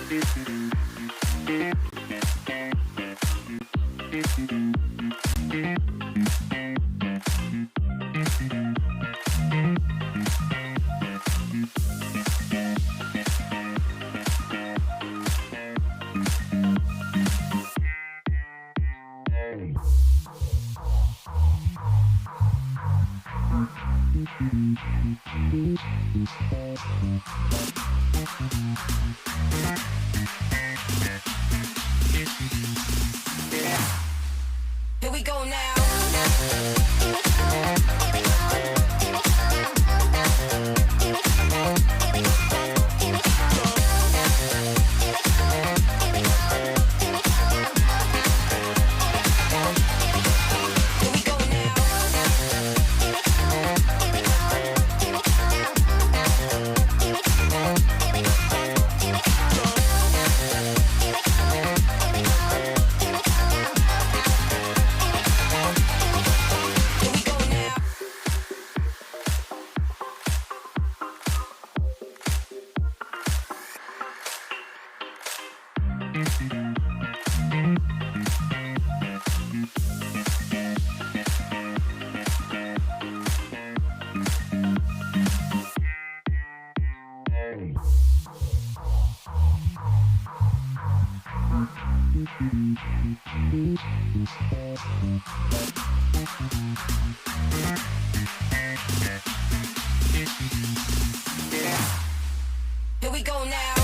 Here we go now. Here we go now.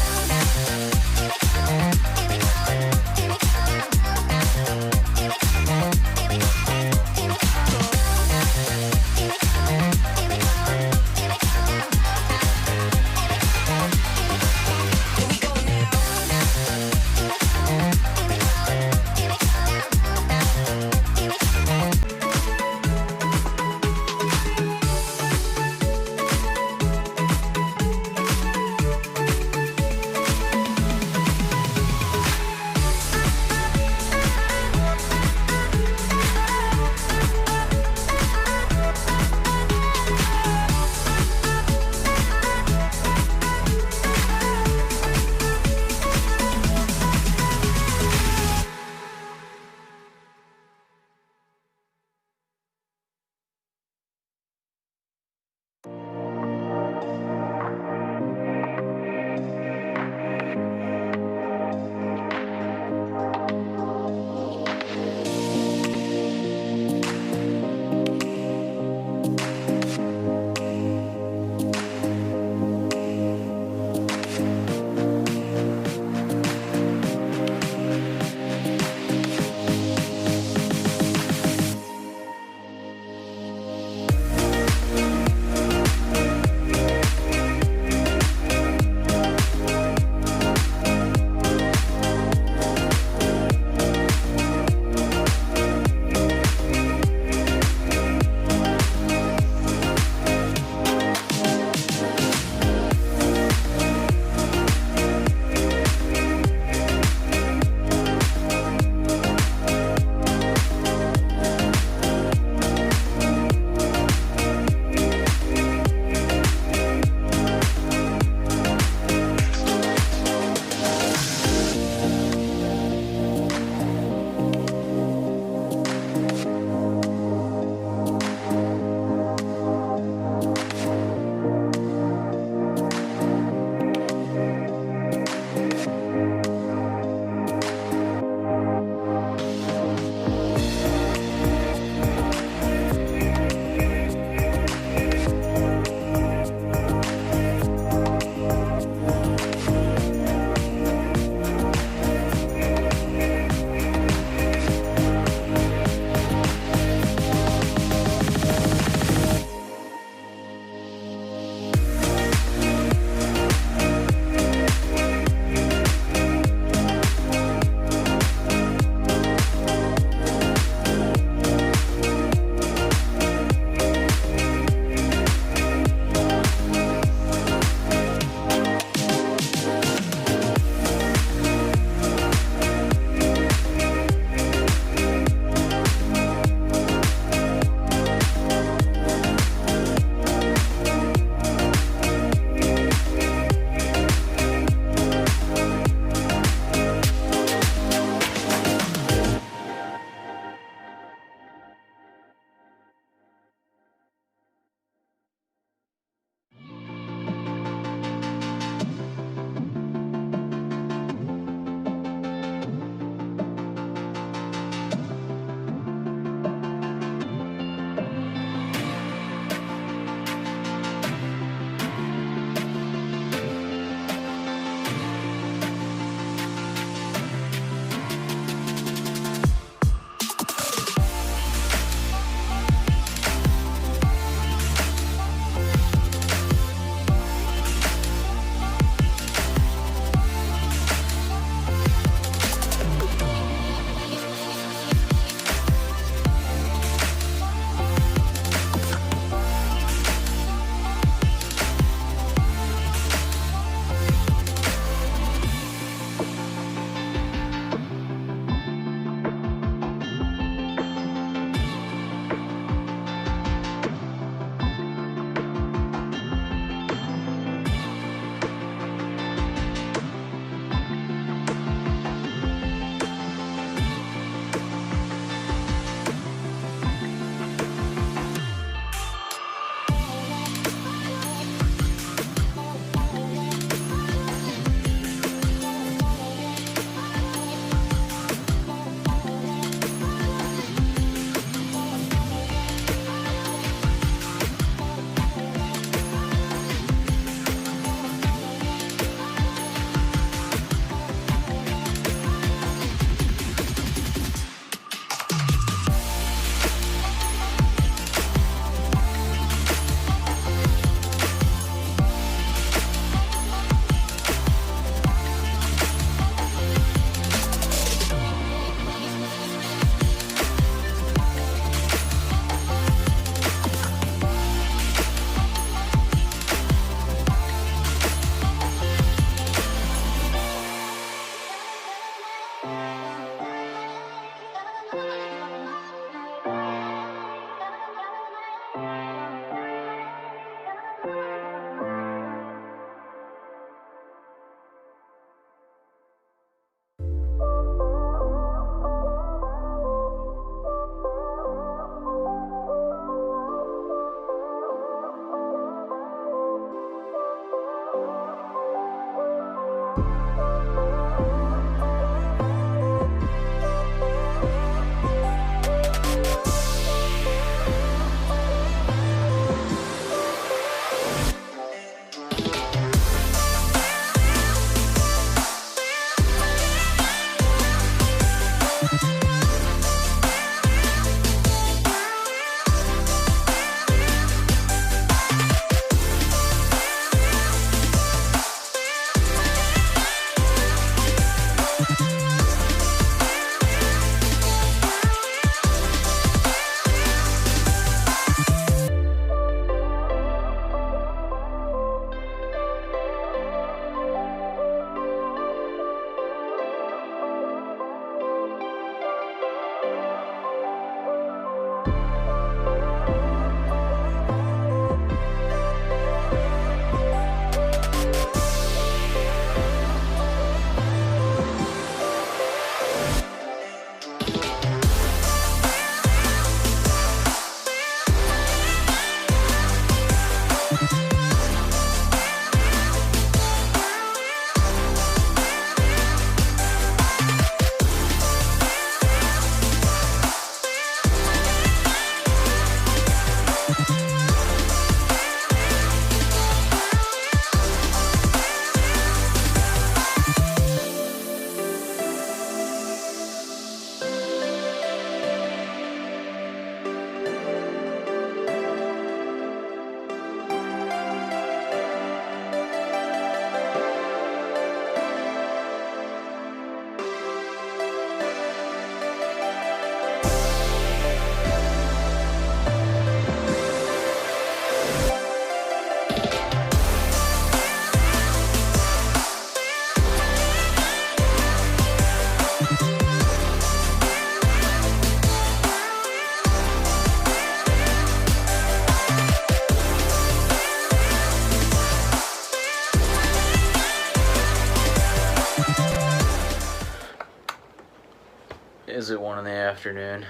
Is it 1 in the afternoon?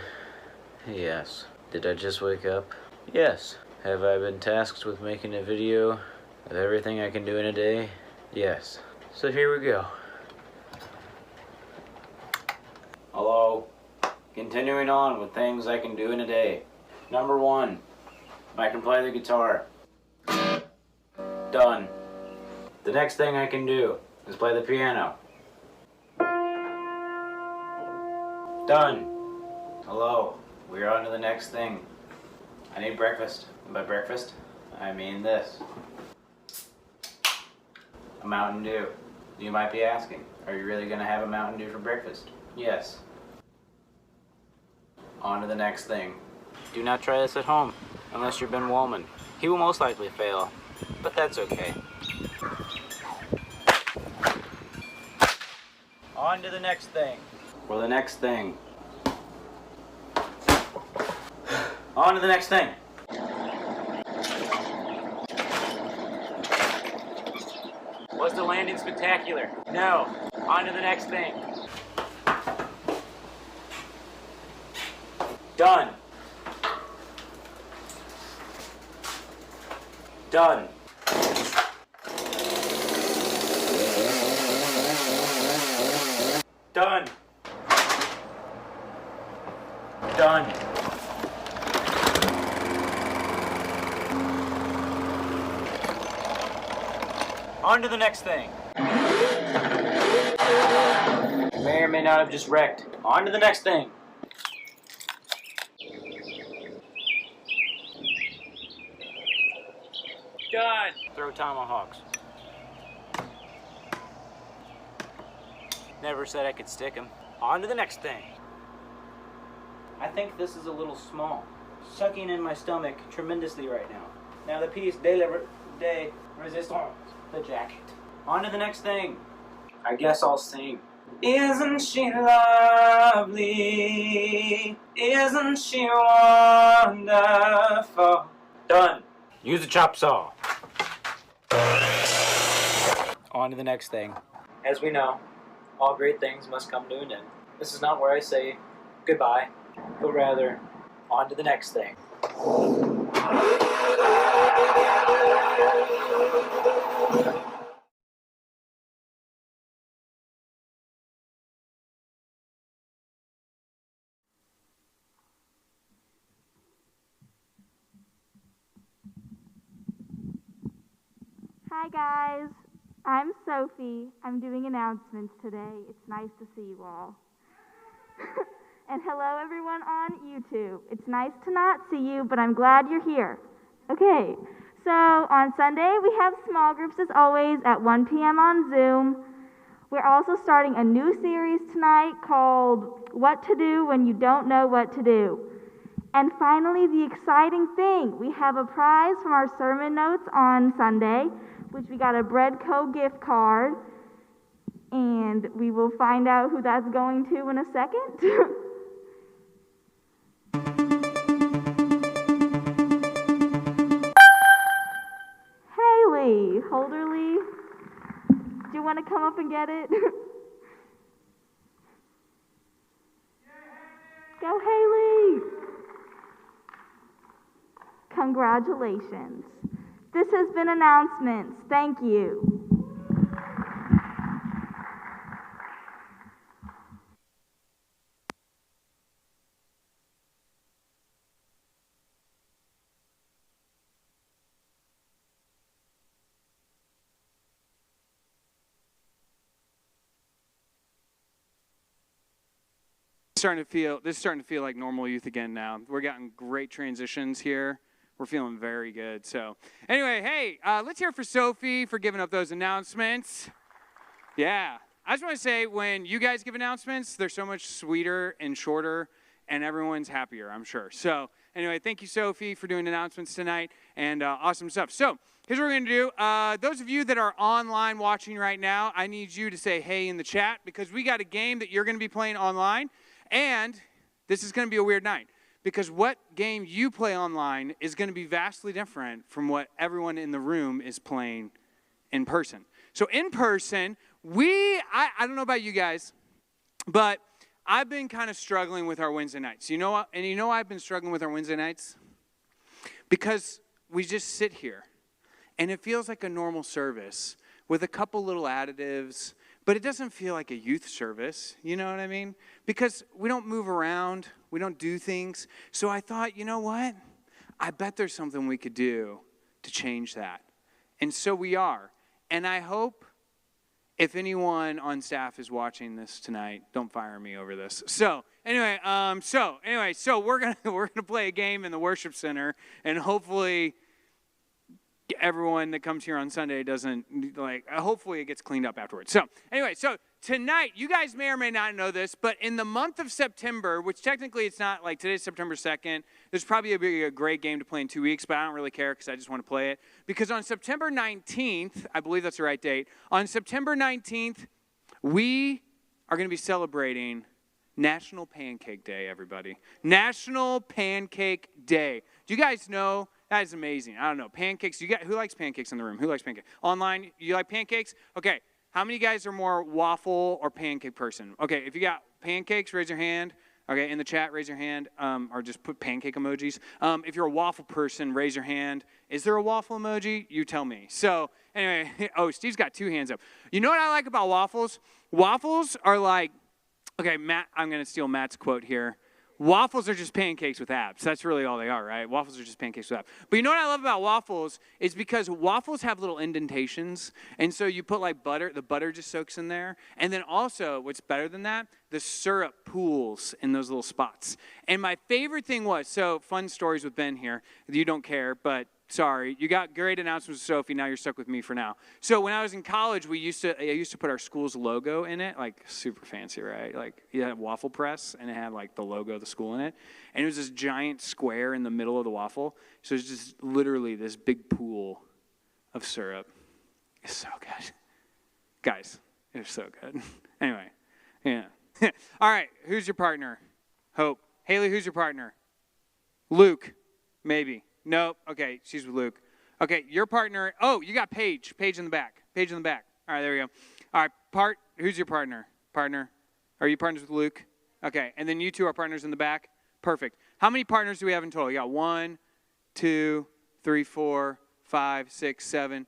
Yes. Did I just wake up? Yes. Have I been tasked with making a video of everything I can do in a day? Yes. So here we go. Hello. Continuing on with things I can do in a day. Number 1, I can play the guitar. Done. The next thing I can do is play the piano. Done. Hello. We're on to the next thing. I need breakfast. And by breakfast, I mean this. A Mountain Dew. You might be asking, are you really going to have a Mountain Dew for breakfast? Yes. On to the next thing. Do not try this at home, unless you're Ben Wollman. He will most likely fail, but that's okay. On to the next thing. Or the next thing. On to the next thing. Was the landing spectacular? No. On to the next thing. Done. Done. Done. Done. On to the next thing. May or may not have just wrecked. On to the next thing. Done. Throw tomahawks. Never said I could stick them. On to the next thing. I think this is a little small. Sucking in my stomach tremendously right now. Now the piece de resistance. The jacket. On to the next thing. I guess I'll sing. Isn't she lovely? Isn't she wonderful? Done. Use a chop saw. On to the next thing. As we know, all great things must come to an end. This is not where I say goodbye, but rather, on to the next thing. Hi guys, I'm Sophie. I'm doing announcements today. It's nice to see you all. And hello everyone on YouTube. It's nice to not see you, but I'm glad you're here. Okay, so on Sunday we have small groups as always at 1 p.m. on Zoom. We're also starting a new series tonight called What to Do When You Don't Know What to Do. And finally, the exciting thing, we have a prize from our sermon notes on Sunday, which we got a Breadco gift card, and we will find out who that's going to in a second. Haley, Holderly, do you want to come up and get it? Go Haley! Congratulations. This has been announcements. Thank you. This is starting to feel like normal youth again now. We're getting great transitions here. We're feeling very good. So anyway, hey, let's hear for Sophie for giving up those announcements. Yeah. I just want to say, when you guys give announcements, they're so much sweeter and shorter, and everyone's happier, I'm sure. So anyway, thank you, Sophie, for doing announcements tonight, and awesome stuff. So here's what we're going to do. Those of you that are online watching right now, I need you to say hey in the chat, because we got a game that you're going to be playing online, and this is going to be a weird night, because what game you play online is going to be vastly different from what everyone in the room is playing in person. So in person, I don't know about you guys, but I've been kind of struggling with our Wednesday nights. You know what? And you know why I've been struggling with our Wednesday nights? Because we just sit here, and it feels like a normal service with a couple little additives, but it doesn't feel like a youth service. You know what I mean? Because we don't move around. We don't do things. So I thought, you know what? I bet there's something we could do to change that. And so we are. And I hope if anyone on staff is watching this tonight, don't fire me over this. So anyway, we're gonna play a game in the worship center, and hopefully everyone that comes here on Sunday doesn't hopefully it gets cleaned up afterwards. So anyway, so tonight, you guys may or may not know this, but in the month of September, which technically it's not like today's September 2nd, there's probably a great game to play in 2 weeks, but I don't really care because I just want to play it. Because on September 19th, I believe that's the right date, on September 19th, we are going to be celebrating National Pancake Day, everybody. National Pancake Day. Do you guys know? That is amazing. I don't know. Pancakes. Who likes pancakes in the room? Who likes pancakes? Online, you like pancakes? Okay. How many guys are more waffle or pancake person? Okay, if you got pancakes, raise your hand. Okay, in the chat, raise your hand, or just put pancake emojis. If you're a waffle person, raise your hand. Is there a waffle emoji? You tell me. So anyway, Steve's got 2 hands up. You know what I like about waffles? Waffles are like, okay, Matt, I'm going to steal Matt's quote here. Waffles are just pancakes with abs. That's really all they are, right? Waffles are just pancakes with abs. But you know what I love about waffles is because waffles have little indentations. And so you put like butter. The butter just soaks in there. And then also, what's better than that? The syrup pools in those little spots. And my favorite thing was, so fun stories with Ben here. You don't care, but sorry. You got great announcements with Sophie. Now you're stuck with me for now. So when I was in college, I used to put our school's logo in it, like super fancy, right? Like you had a waffle press, and it had like the logo of the school in it. And it was this giant square in the middle of the waffle. So it's just literally this big pool of syrup. It's so good. Guys, it's so good. Anyway, yeah. All right, who's your partner? Hope. Haley, who's your partner? Luke, maybe. Nope. Okay, she's with Luke. Okay, your partner. Oh, you got Paige. Paige in the back. Paige in the back. All right, there we go. All right, who's your partner? Partner. Are you partners with Luke? Okay, and then you two are partners in the back? Perfect. How many partners do we have in total? You got 1, 2, 3, 4, 5, 6, 7,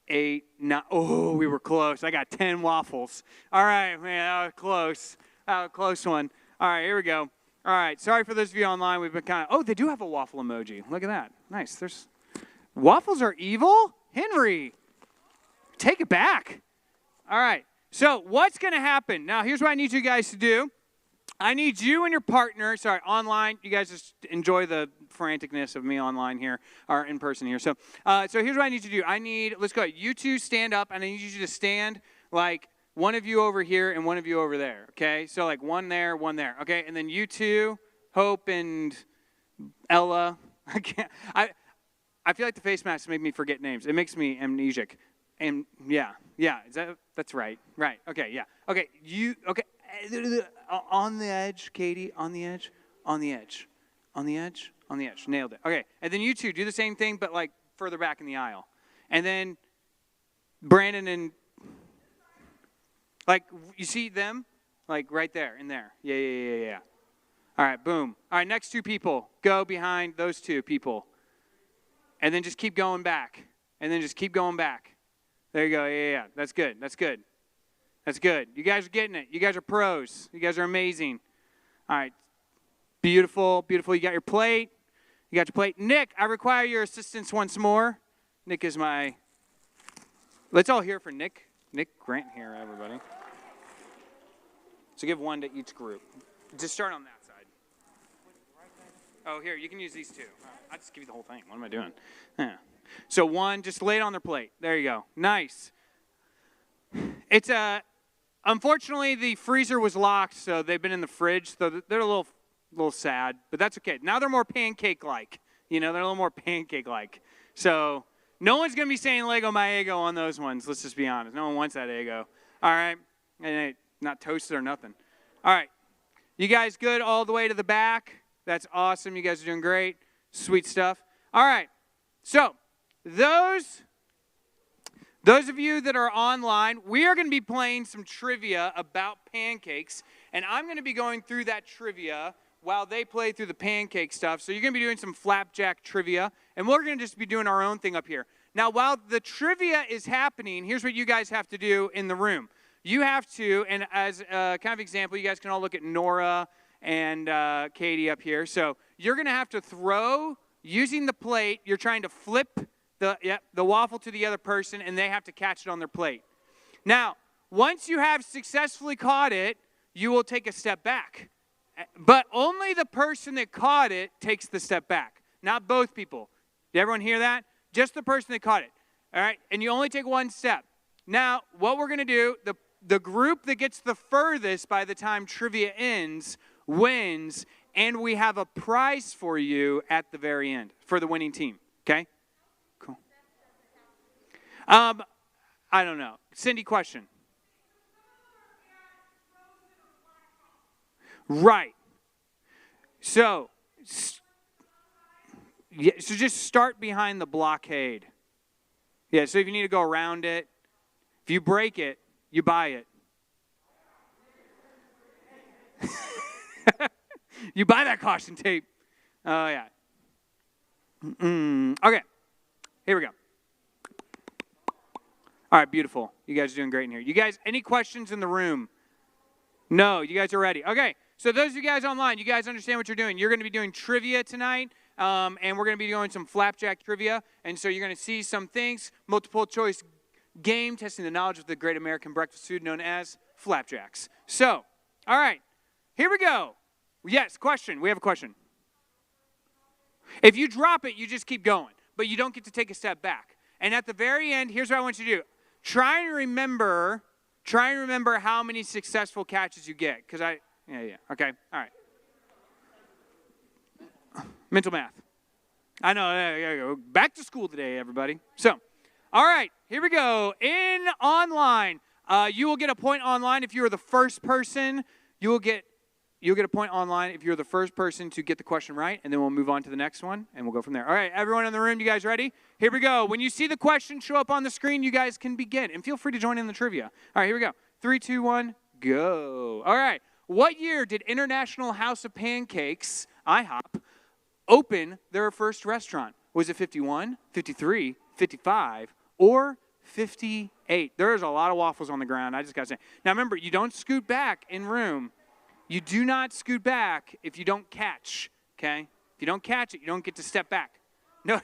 8, 9. Oh, we were close. I got 10 waffles. All right, man, that was close. That was a close one. All right, here we go. All right, sorry for those of you online. We've been they do have a waffle emoji. Look at that. Nice. Waffles are evil? Henry, take it back. All right, so what's going to happen? Now, here's what I need you guys to do. I need you and your partner, online. You guys just enjoy the franticness of me online here, or in person here. So here's what I need you to do. Let's go. You two stand up, and I need you to stand like one of you over here and one of you over there, okay? So like one there, okay? And then you two, Hope and Ella. I feel like the face masks make me forget names. It makes me amnesiac. And yeah, that's right. Right. Okay, yeah. Okay, on the edge, Katie, on the edge. Nailed it. Okay, and then you two do the same thing, but like further back in the aisle. And then Brandon and, like, you see them? Like right there, in there. Yeah. All right, boom. All right, next 2 people. Go behind those 2 people. And then just keep going back. And then just keep going back. There you go. Yeah. That's good. You guys are getting it. You guys are pros. You guys are amazing. All right. Beautiful. You got your plate. Nick, I require your assistance once more. Nick is let's all hear for Nick. Nick Grant here, everybody. So give 1 to each group. Just start on that side. Oh, here, you can use these 2. I'll just give you the whole thing. What am I doing? Yeah. So 1, just lay it on their plate. There you go. Nice. It's unfortunately, the freezer was locked, so they've been in the fridge. So they're a little sad, but that's okay. Now they're more pancake-like. They're a little more pancake-like. So no one's going to be saying Lego my ego on those ones. Let's just be honest. No one wants that ego. All right? And not toasted or nothing. All right. You guys good all the way to the back? That's awesome. You guys are doing great. Sweet stuff. All right. So those Those of you that are online, we are going to be playing some trivia about pancakes, and I'm going to be going through that trivia while they play through the pancake stuff. So you're going to be doing some flapjack trivia, and we're going to just be doing our own thing up here. Now, while the trivia is happening, here's what you guys have to do in the room. You have to, and as a kind of example, you guys can all look at Nora and Katie up here. So you're going to have to throw, using the plate, you're trying to flip the waffle to the other person, and they have to catch it on their plate. Now, once you have successfully caught it, you will take a step back. But only the person that caught it takes the step back, not both people. Did everyone hear that? Just the person that caught it. All right? And you only take one step. Now, what we're going to do, the group that gets the furthest by the time trivia ends wins, and we have a prize for you at the very end for the winning team. Okay? Cool. I don't know. Cindy, question. Right. So just start behind the blockade. Yeah, so if you need to go around it, if you break it, you buy it. You buy that caution tape. Oh, yeah. Okay. Here we go. All right, beautiful. You guys are doing great in here. You guys, any questions in the room? No, you guys are ready. Okay, so those of you guys online, you guys understand what you're doing. You're going to be doing trivia tonight, and we're going to be doing some flapjack trivia. And so you're going to see some things, multiple choice game, testing the knowledge of the great American breakfast food known as flapjacks. So, all right, here we go. Yes, question. We have a question. If you drop it, you just keep going, but you don't get to take a step back. And at the very end, here's what I want you to do. Try and remember how many successful catches you get. Okay, all right. Mental math. I know, back to school today, everybody. So, all right, here we go. In online, you will get a point online if you are the first person. You'll get a point online if you're the first person to get the question right, and then we'll move on to the next one, and we'll go from there. All right, everyone in the room, you guys ready? Here we go. When you see the question show up on the screen, you guys can begin, and feel free to join in the trivia. All right, here we go. 3, 2, 1, go. All right, what year did International House of Pancakes, IHOP, open their first restaurant? Was it 51, 53, 55, or 58? There's a lot of waffles on the ground, I just got to say. Now, remember, you don't scoot back in room. You do not scoot back if you don't catch, okay? If you don't catch it, you don't get to step back. No,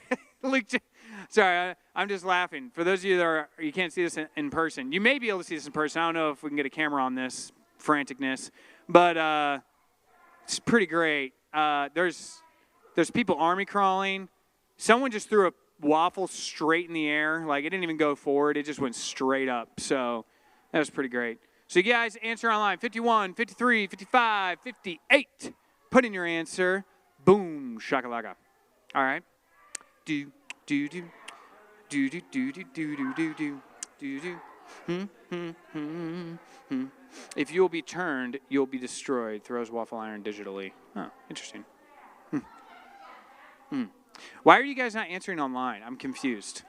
sorry, I'm just laughing. For those of you that you can't see this in person, you may be able to see this in person. I don't know if we can get a camera on this franticness, but it's pretty great. There's people army crawling. Someone just threw a waffle straight in the air. Like, it didn't even go forward. It just went straight up. So that was pretty great. So you guys answer online, 51, 53, 55, 58. Put in your answer. Boom, shakalaka. All right. Do, do, do. Do, do, do, do, do, do, do, do, do. If you'll be turned, you'll be destroyed. Throws waffle iron digitally. Oh, interesting. Why are you guys not answering online? I'm confused.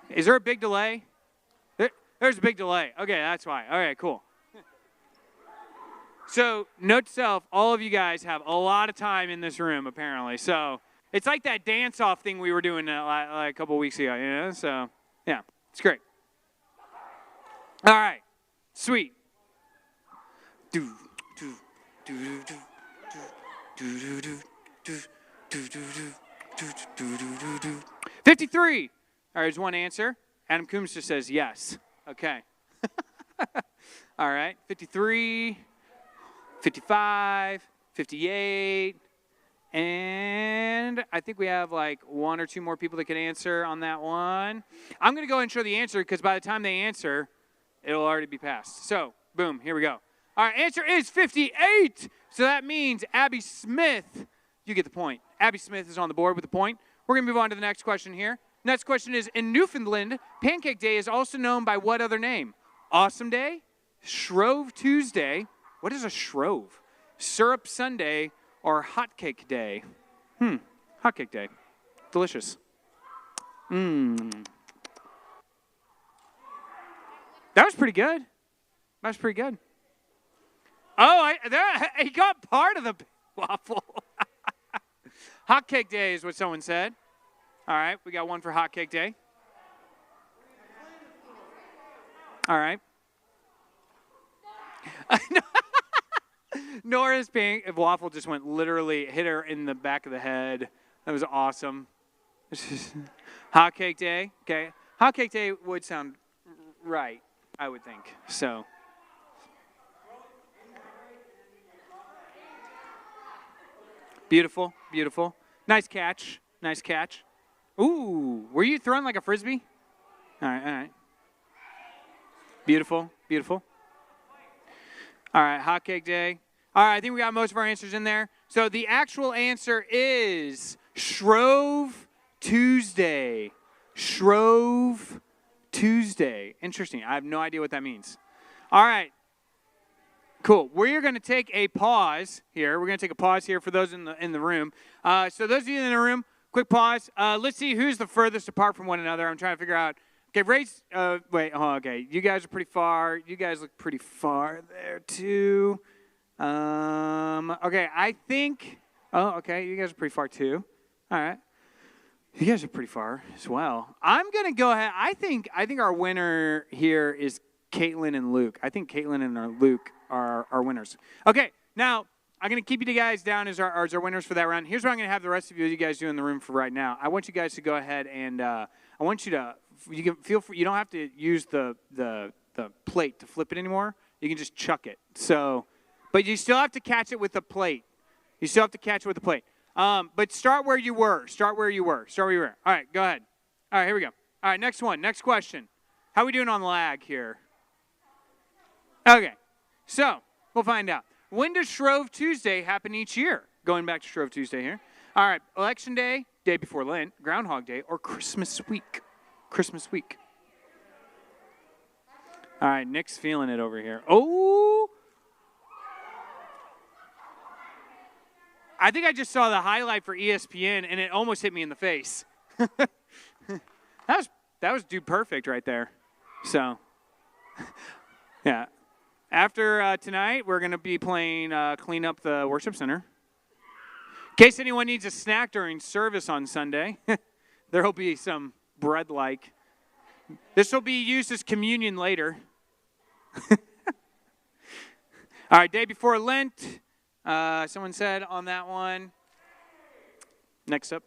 Is there a big delay? There's a big delay. Okay, that's why. All right, cool. So, note to self, all of you guys have a lot of time in this room, apparently. So, it's like that dance-off thing we were doing like a couple weeks ago, you know? So, yeah, it's great. All right, sweet. 53. All right, there's one answer. Adam Coombs just says yes. Okay. All right. 53, 55, 58. And I think we have like one or two more people that can answer on that one. I'm going to go ahead and show the answer because by the time they answer, it'll already be passed. So, boom, here we go. All right, answer is 58. So that means Abby Smith, you get the point. Abby Smith is on the board with the point. We're going to move on to the next question here. Next question is, in Newfoundland, Pancake Day is also known by what other name? Awesome Day, Shrove Tuesday. What is a shrove? Syrup Sunday, or Hotcake Day? Hotcake Day. Delicious. That was pretty good. That was pretty good. Oh, he got part of the waffle. Hot cake day is what someone said. All right, we got one for hot cake day. All right. Nora's waffle just literally hit her in the back of the head. That was awesome. Hot cake day. Okay. Hot cake day would sound right, I would think. So. Beautiful, beautiful. Nice catch. Nice catch. Ooh, were you throwing like a Frisbee? All right, all right. Beautiful, beautiful. All right, hot cake day. All right, I think we got most of our answers in there. So the actual answer is Shrove Tuesday. Shrove Tuesday. Interesting. I have no idea what that means. All right. Cool. We're going to take a pause here. We're going to take a pause here for those in the room. So those of you in the room, quick pause. Let's see who's the furthest apart from one another. I'm trying to figure out. Okay, raise. Wait. Oh, okay. You guys are pretty far. You guys look pretty far there too. Okay. I think. Oh, okay. You guys are pretty far too. All right. You guys are pretty far as well. I'm gonna go ahead. I think our winner here is Caitlin and Luke. I think Caitlin and Luke are our winners. Okay. Now I'm going to keep you guys down as our winners for that round. Here's what I'm going to have the rest of you guys do in the room for right now. I want you guys to go ahead and I want you to, you can feel free, you don't have to use the plate to flip it anymore. You can just chuck it. So, but you still have to catch it with the plate. You still have to catch it with the plate. But start where you were. Start where you were. All right, go ahead. All right, here we go. All right, next one. Next question. How are we doing on lag here? Okay, so we'll find out. When does Shrove Tuesday happen each year? Going back to Shrove Tuesday here. All right, Election Day, day before Lent, Groundhog Day, or Christmas week? Christmas week. All right, Nick's feeling it over here. Oh! I think I just saw the highlight for ESPN, and it almost hit me in the face. That was dude perfect right there. So, yeah. After tonight, we're going to be playing Clean Up the Worship Center. In case anyone needs a snack during service on Sunday, there will be some bread-like. This will be used as communion later. All right, day before Lent. Someone said on that one. Next up.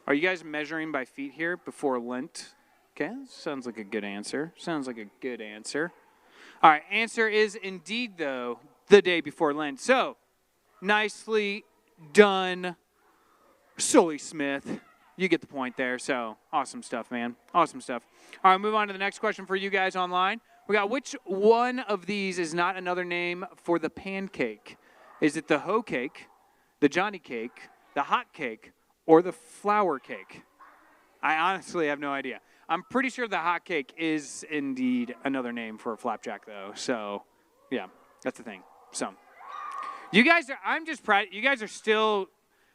Are you guys measuring by feet here before Lent? Okay, sounds like a good answer. All right, answer is indeed, though, the day before Lent. So, nicely done, Sully Smith. You get the point there. So, awesome stuff, man. Awesome stuff. All right, move on to the next question for you guys online. We got, which one of these is not another name for the pancake? Is it the hoe cake, the Johnny cake, the hot cake, or the flour cake? I honestly have no idea. I'm pretty sure the hot cake is indeed another name for a flapjack, though. So, yeah, that's the thing. So, you guys are, I'm just proud. You guys are still,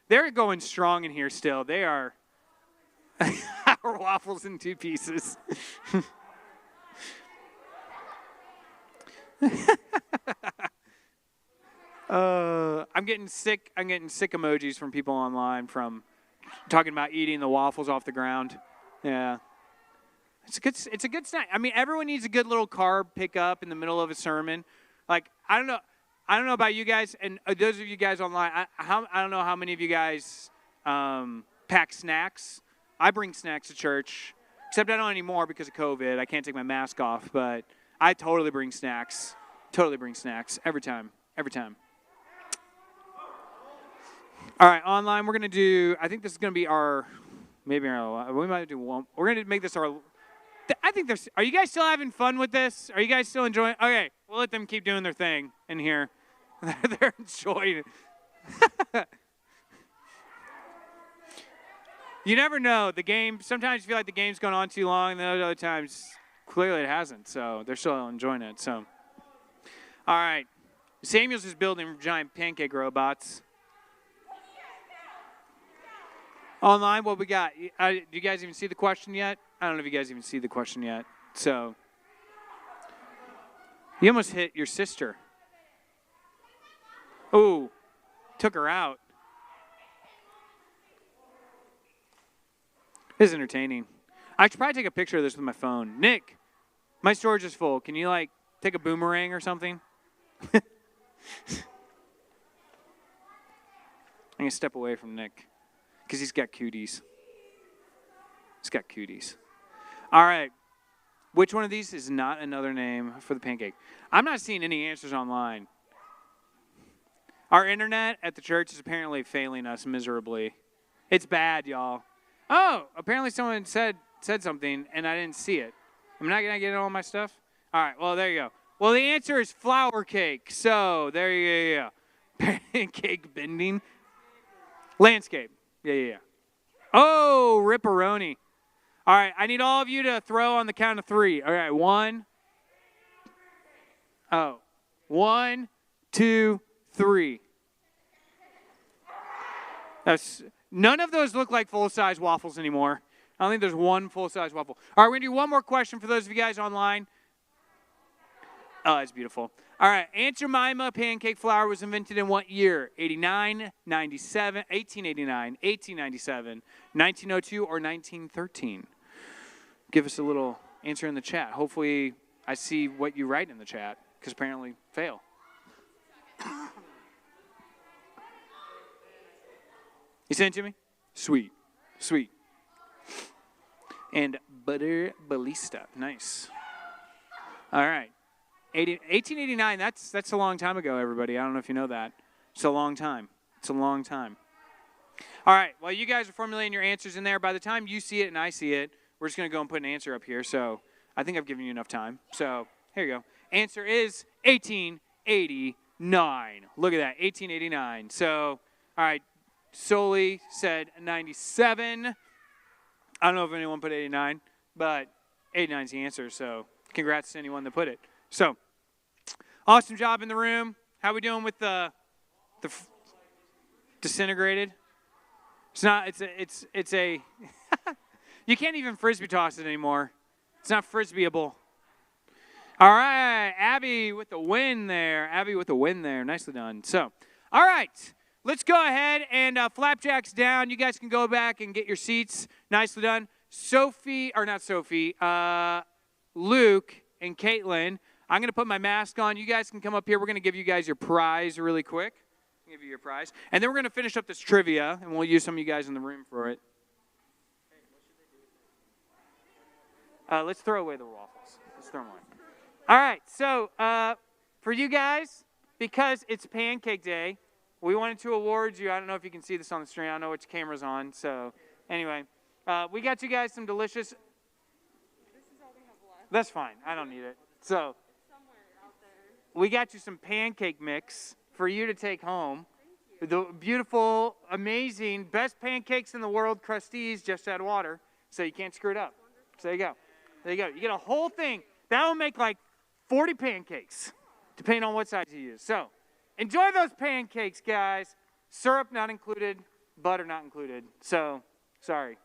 they're going strong in here still. They are our waffles in two pieces. I'm getting sick emojis from people online from talking about eating the waffles off the ground. Yeah. It's a good snack. I mean, everyone needs a good little carb pickup in the middle of a sermon. Like, I don't know about you guys, and those of you guys online, I don't know how many of you guys pack snacks. I bring snacks to church, except I don't anymore because of COVID. I can't take my mask off, but I totally bring snacks. Every time. All right, online, we're going to do, I think this is going to be we might do one. We're going to make this our, I think there's, are you guys still having fun with this? Are you guys still enjoying? Okay, we'll let them keep doing their thing in here. They're enjoying it. You never know. The game, sometimes you feel like the game's going on too long, and then other times, clearly it hasn't. So they're still enjoying it. So, all right. Samuel's is building giant pancake robots. Online, what we got? Do you guys even see the question yet? I don't know if you guys even see the question yet. So, You almost hit your sister. Oh, took her out. This is entertaining. I should probably take a picture of this with my phone. Nick, my storage is full. Can you, like, take a boomerang or something? I'm going to step away from Nick because he's got cooties. He's got cooties. All right. Which one of these is not another name for the pancake? I'm not seeing any answers online. Our internet at the church is apparently failing us miserably. It's bad, y'all. Oh, apparently someone said something, and I didn't see it. Am I not going to get all my stuff? All right, well, there you go. Well, the answer is flour cake. So, there you go. Pancake bending. Landscape. Yeah. Oh, ripperoni. All right, I need all of you to throw on the count of 3. All right, 1. Oh, 1, 2, 3. None of those look like full-size waffles anymore. I don't think there's one full-size waffle. All right, we're going to do one more question for those of you guys online. Oh, that's beautiful. All right, Aunt Jemima pancake flour was invented in what year? 89, 97, 1889, 1897, 1902, or 1913? Give us a little answer in the chat. Hopefully I see what you write in the chat, because apparently fail. You sent it to me? Sweet. And butter ballista. Nice. All right. 1889, that's a long time ago, everybody. I don't know if you know that. It's a long time. All right. Well, you guys are formulating your answers in there. By the time you see it and I see it, we're just going to go and put an answer up here. So I think I've given you enough time. So here you go. Answer is 1889. Look at that, 1889. So, all right. Soli said 97. I don't know if anyone put 89, but 89 is the answer, so congrats to anyone that put it. So, awesome job in the room. How we doing with the disintegrated? It's a you can't even frisbee toss it anymore. It's not frisbeeable. All right, Abby with the win there. Nicely done. So, all right. Let's go ahead and flapjacks down. You guys can go back and get your seats. Nicely done. Luke and Caitlin, I'm going to put my mask on. You guys can come up here. We're going to give you guys your prize really quick. Give you your prize. And then we're going to finish up this trivia, and we'll use some of you guys in the room for it. Let's throw away the waffles. Let's throw them away. All right. So for you guys, because it's Pancake Day, we wanted to award you. I don't know if you can see this on the screen. I don't know which camera's on. So anyway, we got you guys some delicious. This is all we have left. That's fine. I don't need it. So it's somewhere out there. We got you some pancake mix for you to take home. Thank you. The beautiful, amazing, best pancakes in the world, Krusteaz, just add water, so you can't screw it up. So there you go. You get a whole thing. That will make like 40 pancakes, depending on what size you use. So. Enjoy those pancakes, guys. Syrup not included, butter not included. So, sorry.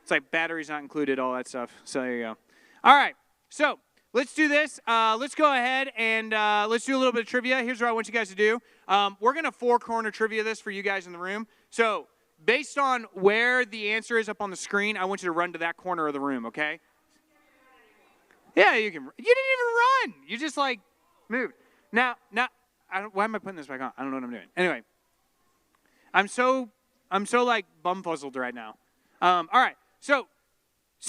It's like batteries not included, all that stuff. So, there you go. All right. So, let's do this. Let's go ahead and let's do a little bit of trivia. Here's what I want you guys to do. We're going to four-corner trivia this for you guys in the room. So, based on where the answer is up on the screen, I want you to run to that corner of the room, okay? Yeah, you can. You didn't even run. You just, like, moved. Now. Why am I putting this back on? I don't know what I'm doing. Anyway, I'm so like bumfuzzled right now. All right. So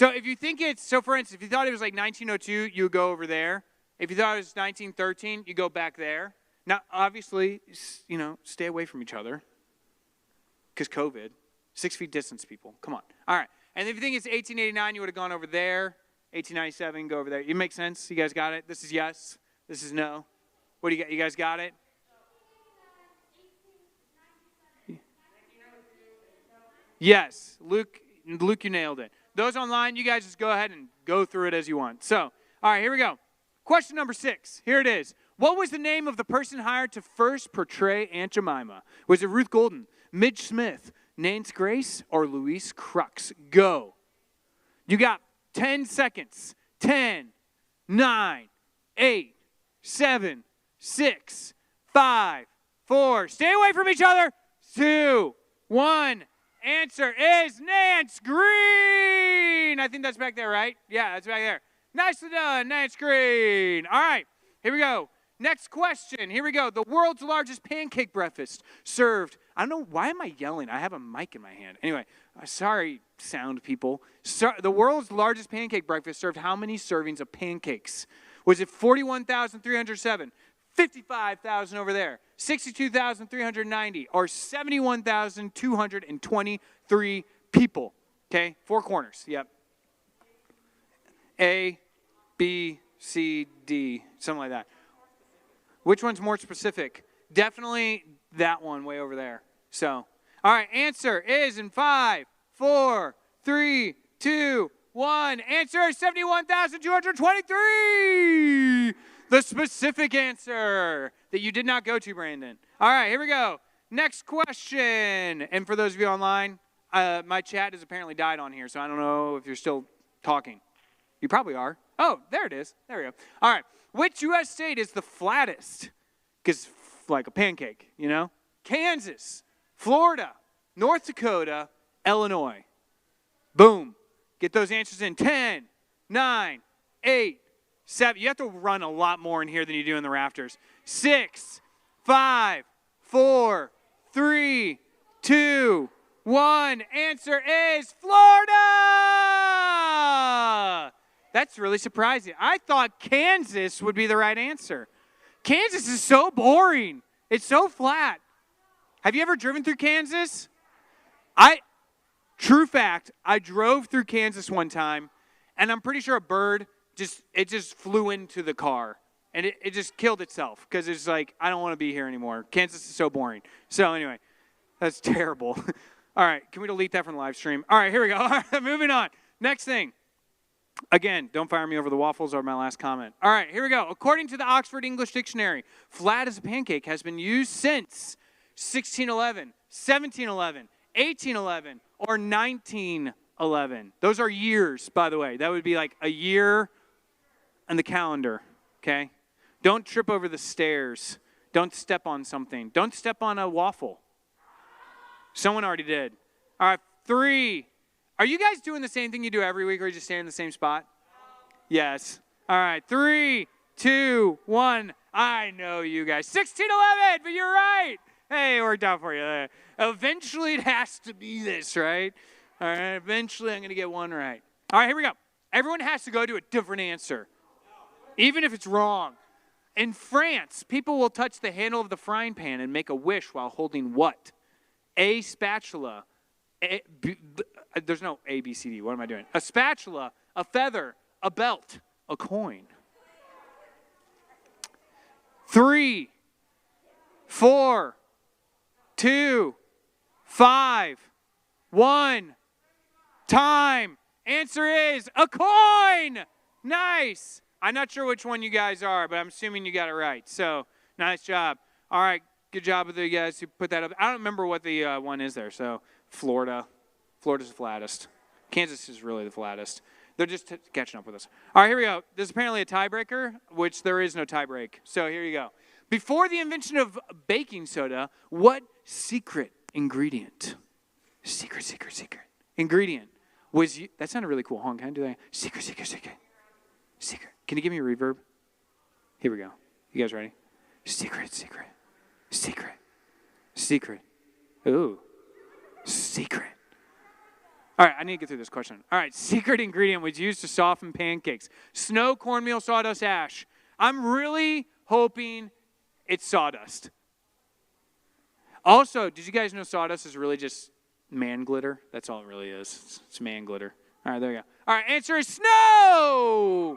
if you think for instance, if you thought it was like 1902, you would go over there. If you thought it was 1913, you go back there. Now, obviously, stay away from each other because COVID. 6 feet distance, people. Come on. All right. And if you think it's 1889, you would have gone over there. 1897, go over there. It makes sense. You guys got it? This is yes. This is no. What do you got? You guys got it? Yes, Luke, you nailed it. Those online, you guys just go ahead and go through it as you want. So, all right, here we go. Question number 6. Here it is. What was the name of the person hired to first portray Aunt Jemima? Was it Ruth Golden, Midge Smith, Nance Grace, or Louise Crux? Go. You got 10 seconds. 10, 9, 8, 7, 6, 5, 4. Stay away from each other. 2, 1. Answer is Nance Green. I think that's back there, right? Yeah, that's back there. Nicely done, Nance Green. All right, here we go. Next question. Here we go. The world's largest pancake breakfast served. I don't know. Why am I yelling? I have a mic in my hand. Anyway, sorry, sound people. The world's largest pancake breakfast served how many servings of pancakes? Was it 41,307? 55,000 over there, 62,390, or 71,223 people. Okay, 4 corners. Yep. A, B, C, D, something like that. Which one's more specific? Definitely that one way over there. So, all right, answer is in 5, 4, 3, 2, 1. Answer is 71,223. The specific answer that you did not go to, Brandon. All right, here we go. Next question. And for those of you online, my chat has apparently died on here, so I don't know if you're still talking. You probably are. Oh, there it is. There we go. All right. Which U.S. state is the flattest? Because like a pancake, you know? Kansas, Florida, North Dakota, Illinois. Boom. Get those answers in 10, 9, 8, 7. You have to run a lot more in here than you do in the rafters. 6, 5, 4, 3, 2, 1. Answer is Florida. That's really surprising. I thought Kansas would be the right answer. Kansas is so boring. It's so flat. Have you ever driven through Kansas? True fact, I drove through Kansas one time, and I'm pretty sure a bird just flew into the car, and it just killed itself because it's like, I don't want to be here anymore. Kansas is so boring. So anyway, that's terrible. All right, can we delete that from the live stream? All right, here we go. All right, moving on. Next thing. Again, don't fire me over the waffles or my last comment. All right, here we go. According to the Oxford English Dictionary, flat as a pancake has been used since 1611, 1711, 1811, or 1911. Those are years, by the way. That would be like a year on the calendar, okay? Don't trip over the stairs. Don't step on something. Don't step on a waffle. Someone already did. All right, 3. Are you guys doing the same thing you do every week, or are you just staying in the same spot? Yes. All right, 3, 2, 1. I know you guys. 1611, but you're right. Hey, it worked out for you. Eventually, it has to be this, right? All right, eventually, I'm going to get one right. All right, here we go. Everyone has to go to a different answer, even if it's wrong. In France, people will touch the handle of the frying pan and make a wish while holding what? A spatula. There's no A, B, C, D. What am I doing? A spatula, a feather, a belt, a coin. 3, 4, 2, 5, 1. Time. Answer is a coin. Nice. I'm not sure which one you guys are, but I'm assuming you got it right. So, nice job. All right, good job with you guys who put that up. I don't remember what the one is there. So, Florida. Florida's the flattest. Kansas is really the flattest. They're just catching up with us. All right, here we go. There's apparently a tiebreaker, which there is no tiebreak. So here you go. Before the invention of baking soda, what secret ingredient? Secret ingredient was you. That sounded really cool. Hold on, can I do that? Secret. Can you give me a reverb? Here we go. You guys ready? Secret. Ooh. Secret. All right, I need to get through this question. All right, secret ingredient was used to soften pancakes. Snow, cornmeal, sawdust, ash. I'm really hoping it's sawdust. Also, did you guys know sawdust is really just man glitter? That's all it really is. It's man glitter. All right, there we go. All right, answer is snow!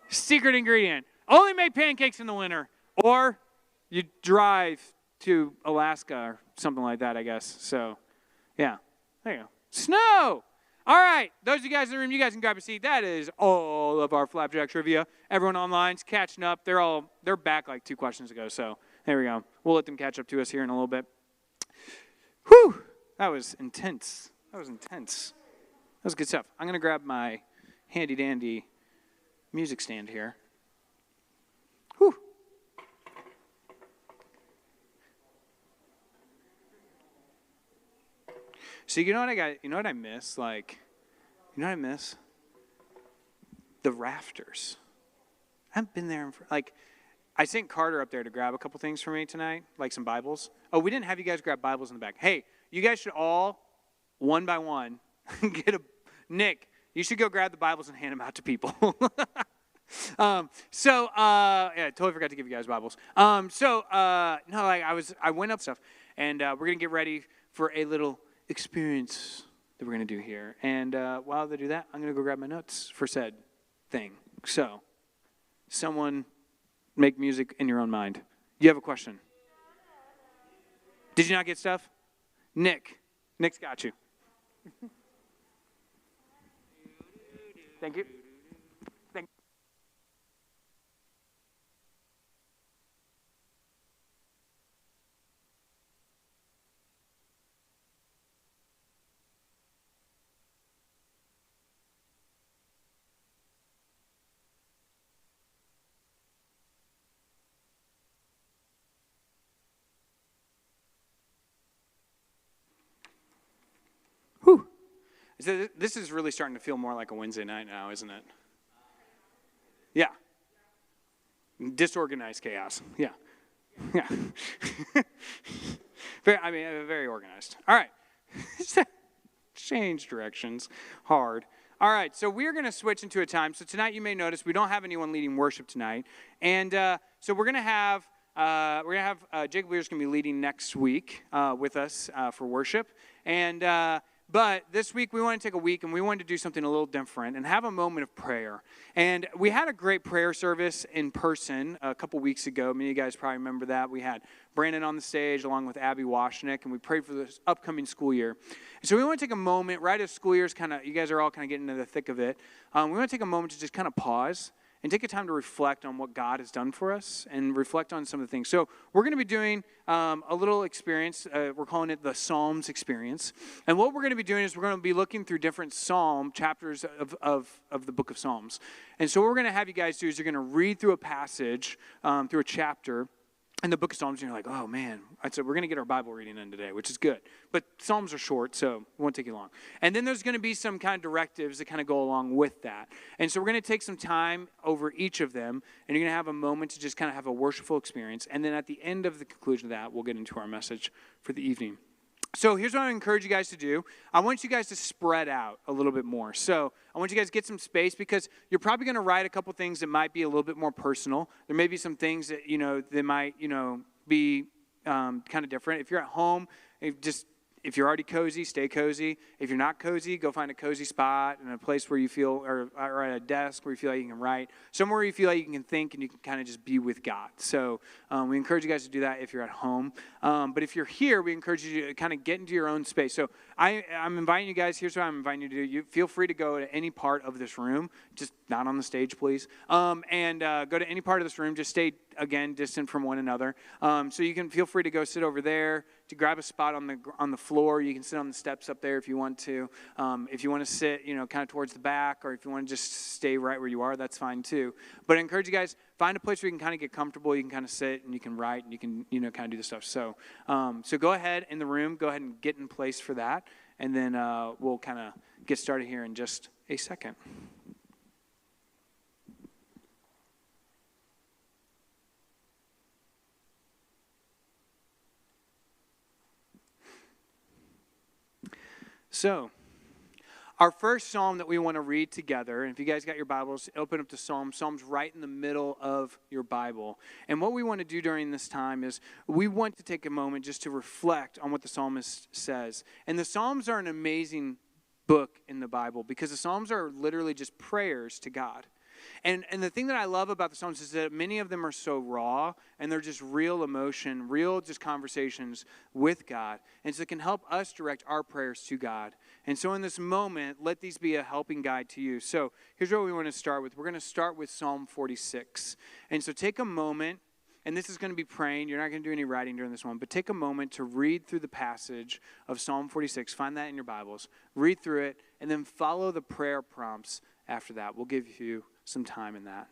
Secret ingredient. Only make pancakes in the winter. Or you drive to Alaska or something like that, I guess. So, yeah, there you go. Snow! All right, those of you guys in the room, you guys can grab a seat. That is all of our Flapjack trivia. Everyone online's catching up. They're back like 2 questions ago, so there we go. We'll let them catch up to us here in a little bit. Whew, that was intense. That was good stuff. I'm going to grab my handy-dandy music stand here. So you know what I got? You know what I miss? Like, you know what I miss? The rafters. I haven't been there like, I sent Carter up there to grab a couple things for me tonight, like some Bibles. Oh, we didn't have you guys grab Bibles in the back. Hey, you guys should all, one by one, Nick, you should go grab the Bibles and hand them out to people. Yeah, totally forgot to give you guys Bibles. I went up stuff, and we're going to get ready for a little experience that we're going to do here. And while they do that, I'm going to go grab my notes for said thing. So, someone make music in your own mind. You have a question? Did you not get stuff? Nick's got you. Thank you. Whew. So this is really starting to feel more like a Wednesday night now, isn't it? Yeah. Disorganized chaos. Yeah. Yeah. Very organized. All right. Change directions. Hard. All right, so we're going to switch into a time. So tonight you may notice we don't have anyone leading worship tonight. And so we're going to have Jacob Lear's going to be leading next week with us for worship. And but this week we want to take a week and we wanted to do something a little different and have a moment of prayer. And we had a great prayer service in person a couple weeks ago. Many of you guys probably remember that. We had Brandon on the stage along with Abby Washnick, and we prayed for this upcoming school year. And so we want to take a moment right as school year's you guys are all kind of getting into the thick of it. We want to take a moment to just kind of pause and take a time to reflect on what God has done for us and reflect on some of the things. So we're going to be doing a little experience. We're calling it the Psalms experience. And what we're going to be doing is we're going to be looking through different psalm chapters of the book of Psalms. And so what we're going to have you guys do is you're going to read through a passage, through a chapter in the book of Psalms, and you're like, oh, man. So we're going to get our Bible reading in today, which is good. But Psalms are short, so it won't take you long. And then there's going to be some kind of directives that kind of go along with that. And so we're going to take some time over each of them, and you're going to have a moment to just kind of have a worshipful experience. And then at the end of the conclusion of that, we'll get into our message for the evening. So here's what I encourage you guys to do. I want you guys to spread out a little bit more. So I want you guys to get some space because you're probably going to write a couple things that might be a little bit more personal. There may be some things that, they might, be kind of different. If you're at home, if you're already cozy, stay cozy. If you're not cozy, go find a cozy spot and a place where you feel, or at a desk where you feel like you can write, somewhere where you feel like you can think and you can kind of just be with God. So we encourage you guys to do that if you're at home. But if you're here, we encourage you to kind of get into your own space. So I'm inviting you guys, here's what I'm inviting you to do. You feel free to go to any part of this room, just not on the stage, please. Go to any part of this room, just stay, again, distant from one another. So you can feel free to go sit over there, to grab a spot on the floor. You can sit on the steps up there if you want to. If you want to sit, kind of towards the back, or if you want to just stay right where you are, that's fine too. But I encourage you guys, find a place where you can kind of get comfortable. You can kind of sit and you can write and you can, kind of do the stuff. So go ahead in the room, go ahead and get in place for that. And then we'll kind of get started here in just a second. So, our first psalm that we want to read together, and if you guys got your Bibles, open up to Psalms right in the middle of your Bible. And what we want to do during this time is we want to take a moment just to reflect on what the psalmist says. And the Psalms are an amazing book in the Bible because the Psalms are literally just prayers to God. And the thing that I love about the Psalms is that many of them are so raw, and they're just real emotion, real just conversations with God. And so it can help us direct our prayers to God. And so in this moment, let these be a helping guide to you. So here's what we want to start with. We're going to start with Psalm 46. And so take a moment, and this is going to be praying. You're not going to do any writing during this one, but take a moment to read through the passage of Psalm 46. Find that in your Bibles. Read through it, and then follow the prayer prompts after that. We'll give you some time in that.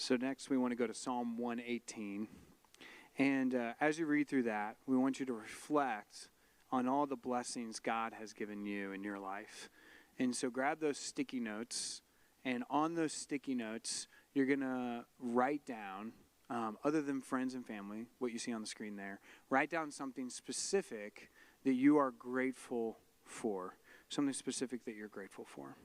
So next we want to go to Psalm 118. And as you read through that, we want you to reflect on all the blessings God has given you in your life. And so grab those sticky notes, and on those sticky notes, you're going to write down, other than friends and family, what you see on the screen there, write down something specific that you are grateful for, something specific that you're grateful for.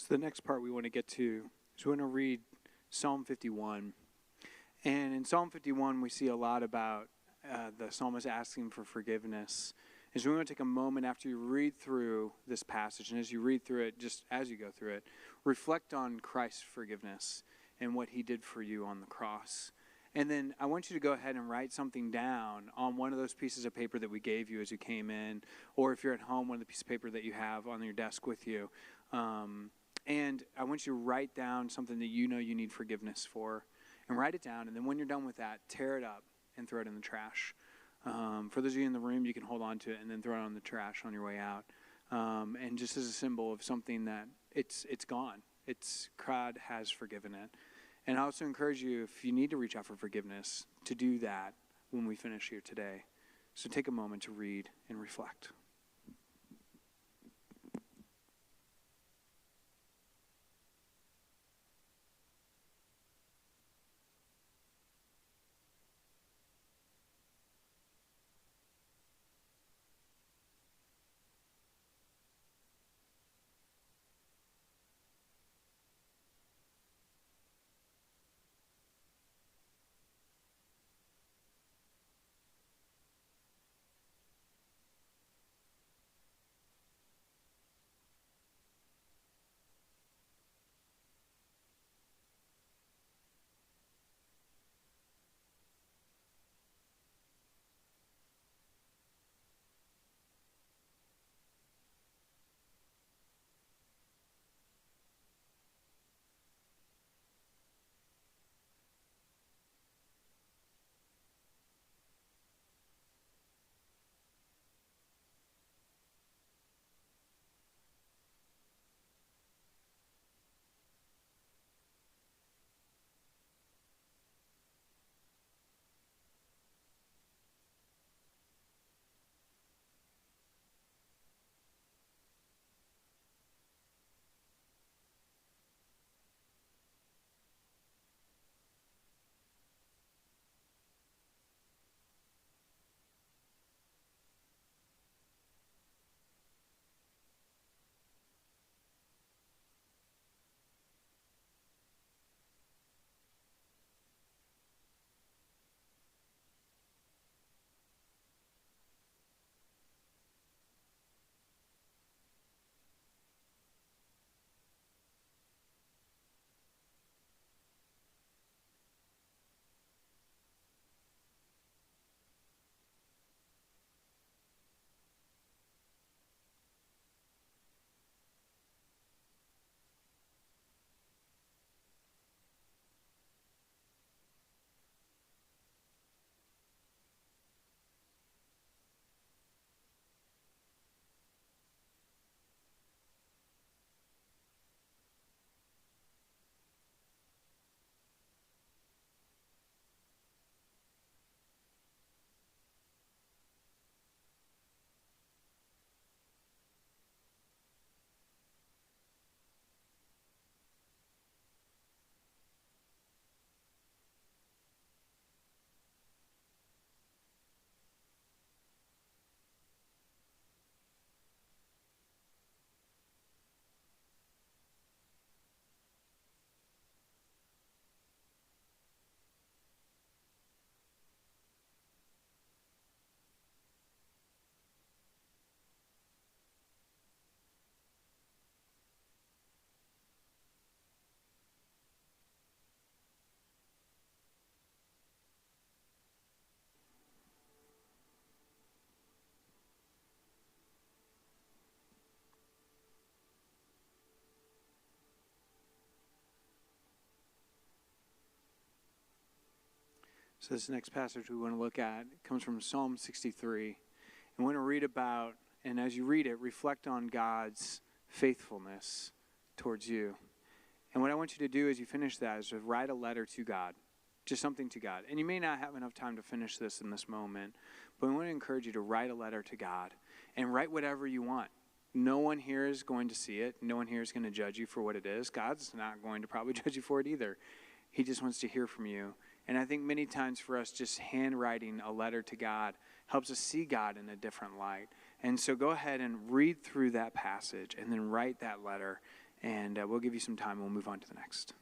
So the next part we want to get to is we want to read Psalm 51. And in Psalm 51, we see a lot about the psalmist asking for forgiveness. And so we want to take a moment after you read through this passage, and as you read through it, just as you go through it, reflect on Christ's forgiveness and what he did for you on the cross. And then I want you to go ahead and write something down on one of those pieces of paper that we gave you as you came in, or if you're at home, one of the pieces of paper that you have on your desk with you. And I want you to write down something that you know you need forgiveness for, and write it down. And then when you're done with that, tear it up and throw it in the trash. For those of you in the room, you can hold on to it and then throw it on the trash on your way out. And just as a symbol of something that it's gone. God has forgiven it. And I also encourage you, if you need to reach out for forgiveness, to do that when we finish here today. So take a moment to read and reflect. So this next passage we want to look at comes from Psalm 63. And we want to read about, and as you read it, reflect on God's faithfulness towards you. And what I want you to do as you finish that is to write a letter to God, just something to God. And you may not have enough time to finish this in this moment, but we want to encourage you to write a letter to God and write whatever you want. No one here is going to see it. No one here is going to judge you for what it is. God's not going to probably judge you for it either. He just wants to hear from you. And I think many times for us, just handwriting a letter to God helps us see God in a different light. And so go ahead and read through that passage and then write that letter and we'll give you some time. We'll move on to the next.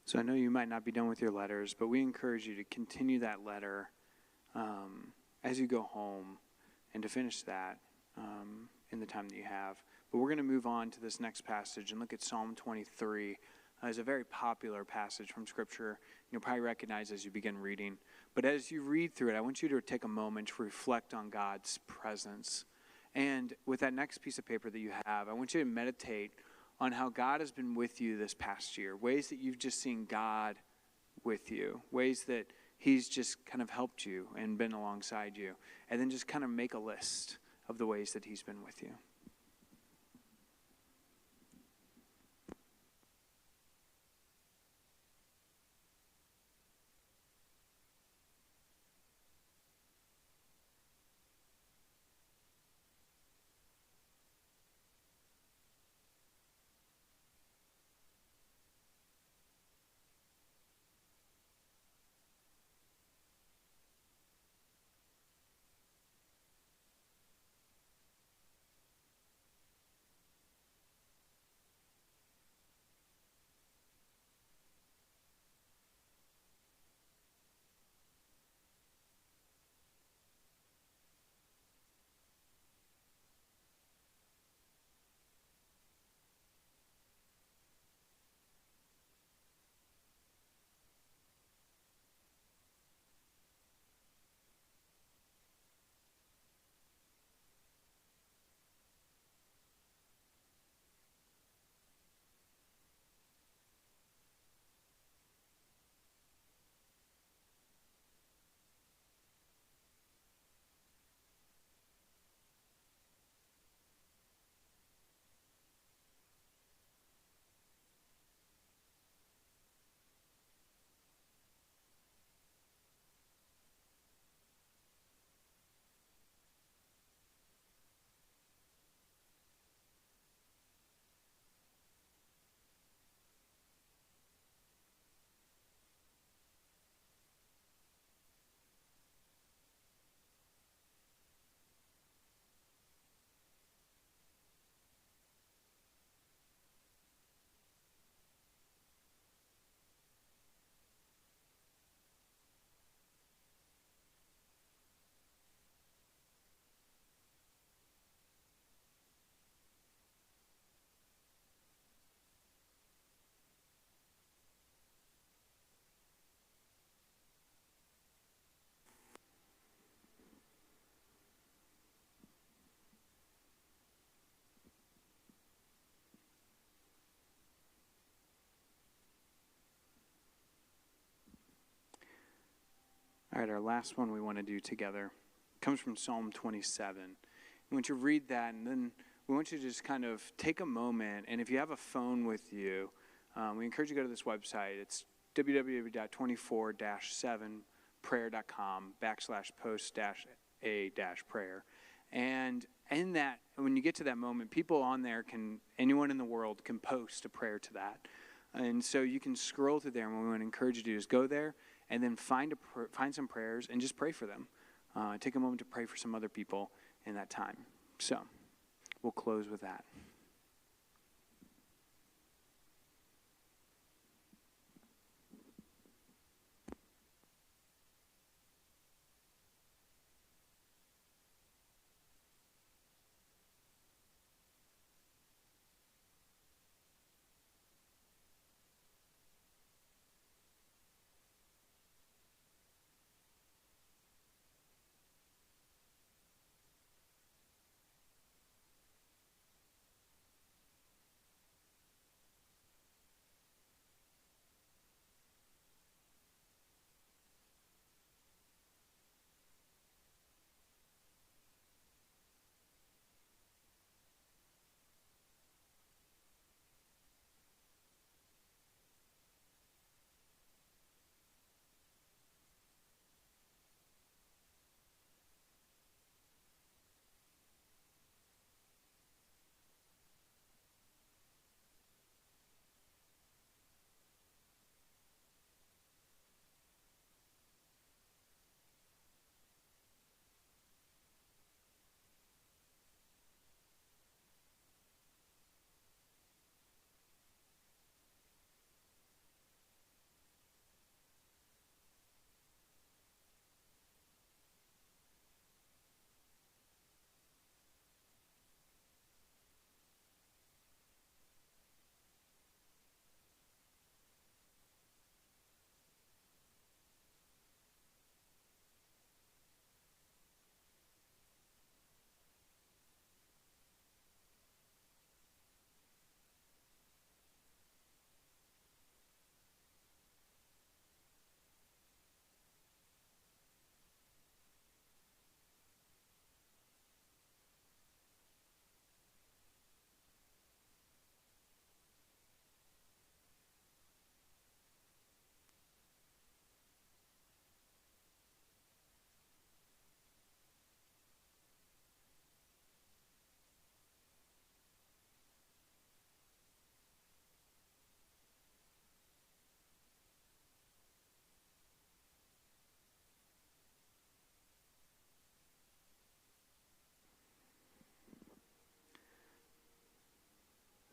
So I know you might not be done with your letters, but we encourage you to continue that letter as you go home and to finish that in the time that you have. But we're going to move on to this next passage and look at Psalm 23. It's a very popular passage from Scripture. You'll probably recognize as you begin reading. But as you read through it, I want you to take a moment to reflect on God's presence. And with that next piece of paper that you have, I want you to meditate on how God has been with you this past year, ways that you've just seen God with you, ways that he's just kind of helped you and been alongside you, and then just kind of make a list of the ways that he's been with you. All right, our last one we want to do together comes from Psalm 27. We want you to read that, and then we want you to just kind of take a moment, and if you have a phone with you, we encourage you to go to this website. It's www.24-7prayer.com/post-a-prayer. And in that, when you get to that moment, people on there anyone in the world can post a prayer to that. And so you can scroll through there, and what we want to encourage you to do is go there and then find some prayers and just pray for them. Take a moment to pray for some other people in that time. So we'll close with that.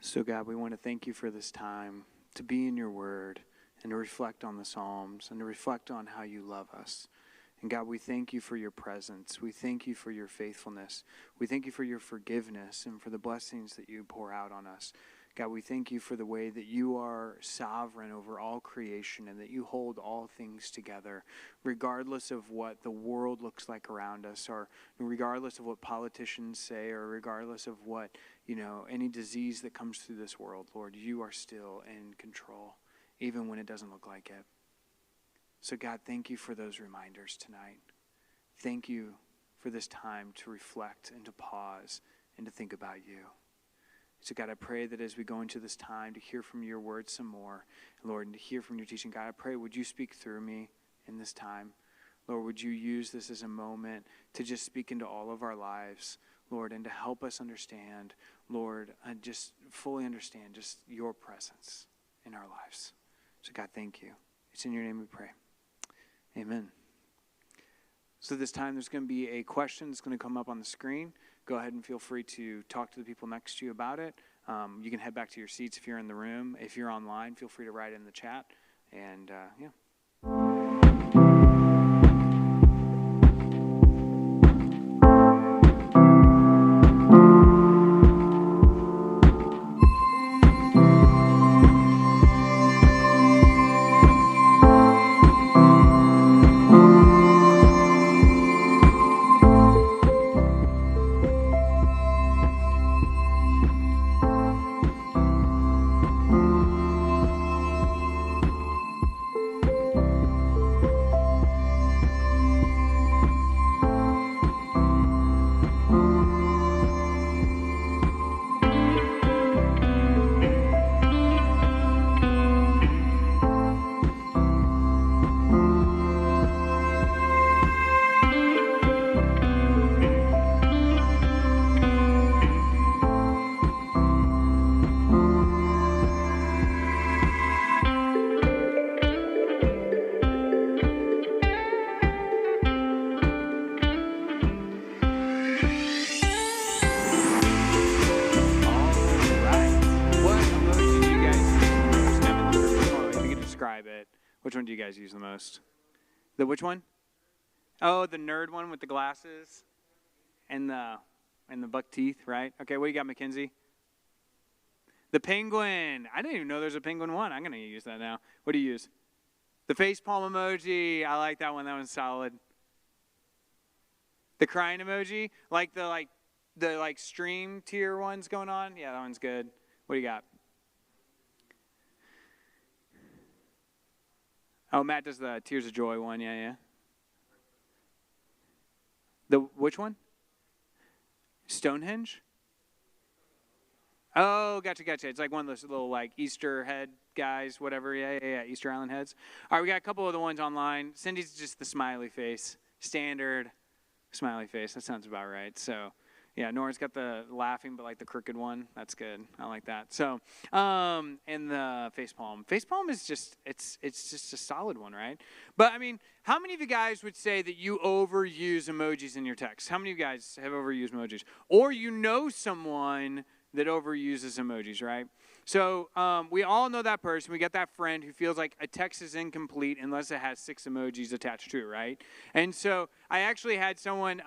So God, we want to thank you for this time to be in your word and to reflect on the Psalms and to reflect on how you love us. And God, we thank you for your presence. We thank you for your faithfulness. We thank you for your forgiveness and for the blessings that you pour out on us. God, we thank you for the way that you are sovereign over all creation and that you hold all things together, regardless of what the world looks like around us, or regardless of what politicians say, or regardless of what, any disease that comes through this world. Lord, you are still in control, even when it doesn't look like it. So God, thank you for those reminders tonight. Thank you for this time to reflect and to pause and to think about you. So God, I pray that as we go into this time to hear from your word some more, Lord, and to hear from your teaching, God, I pray, would you speak through me in this time? Lord, would you use this as a moment to just speak into all of our lives, Lord, and to help us understand, Lord, and just fully understand just your presence in our lives. So God, thank you. It's in your name we pray. Amen. So this time there's going to be a question that's going to come up on the screen. Go ahead and feel free to talk to the people next to you about it. You can head back to your seats if you're in the room. If you're online, feel free to write in the chat. And yeah. describe it. Which one do you guys use the most? The which one? Oh, the nerd one with the glasses and the buck teeth, right? Okay, what do you got, Mackenzie? The penguin. I didn't even know there's a penguin one. I'm going to use that now. What do you use? The facepalm emoji. I like that one. That one's solid. The crying emoji, like the stream tier ones going on. Yeah, that one's good. What do you got? Oh, Matt does the tears of joy one. Yeah. The which one? Stonehenge? Oh, gotcha. It's like one of those little like Easter head guys, whatever. Yeah. Easter Island heads. All right, we got a couple of the ones online. Cindy's just the smiley face, standard smiley face. That sounds about right. So, yeah, Nora's got the laughing, but like the crooked one. That's good. I like that. So, and the facepalm. Facepalm is just it's just a solid one, right? But I mean, how many of you guys would say that you overuse emojis in your text? How many of you guys have overused emojis, or you know someone that overuses emojis, right? So we all know that person. We got that friend who feels like a text is incomplete unless it has 6 emojis attached to it, right? And so I actually had someone,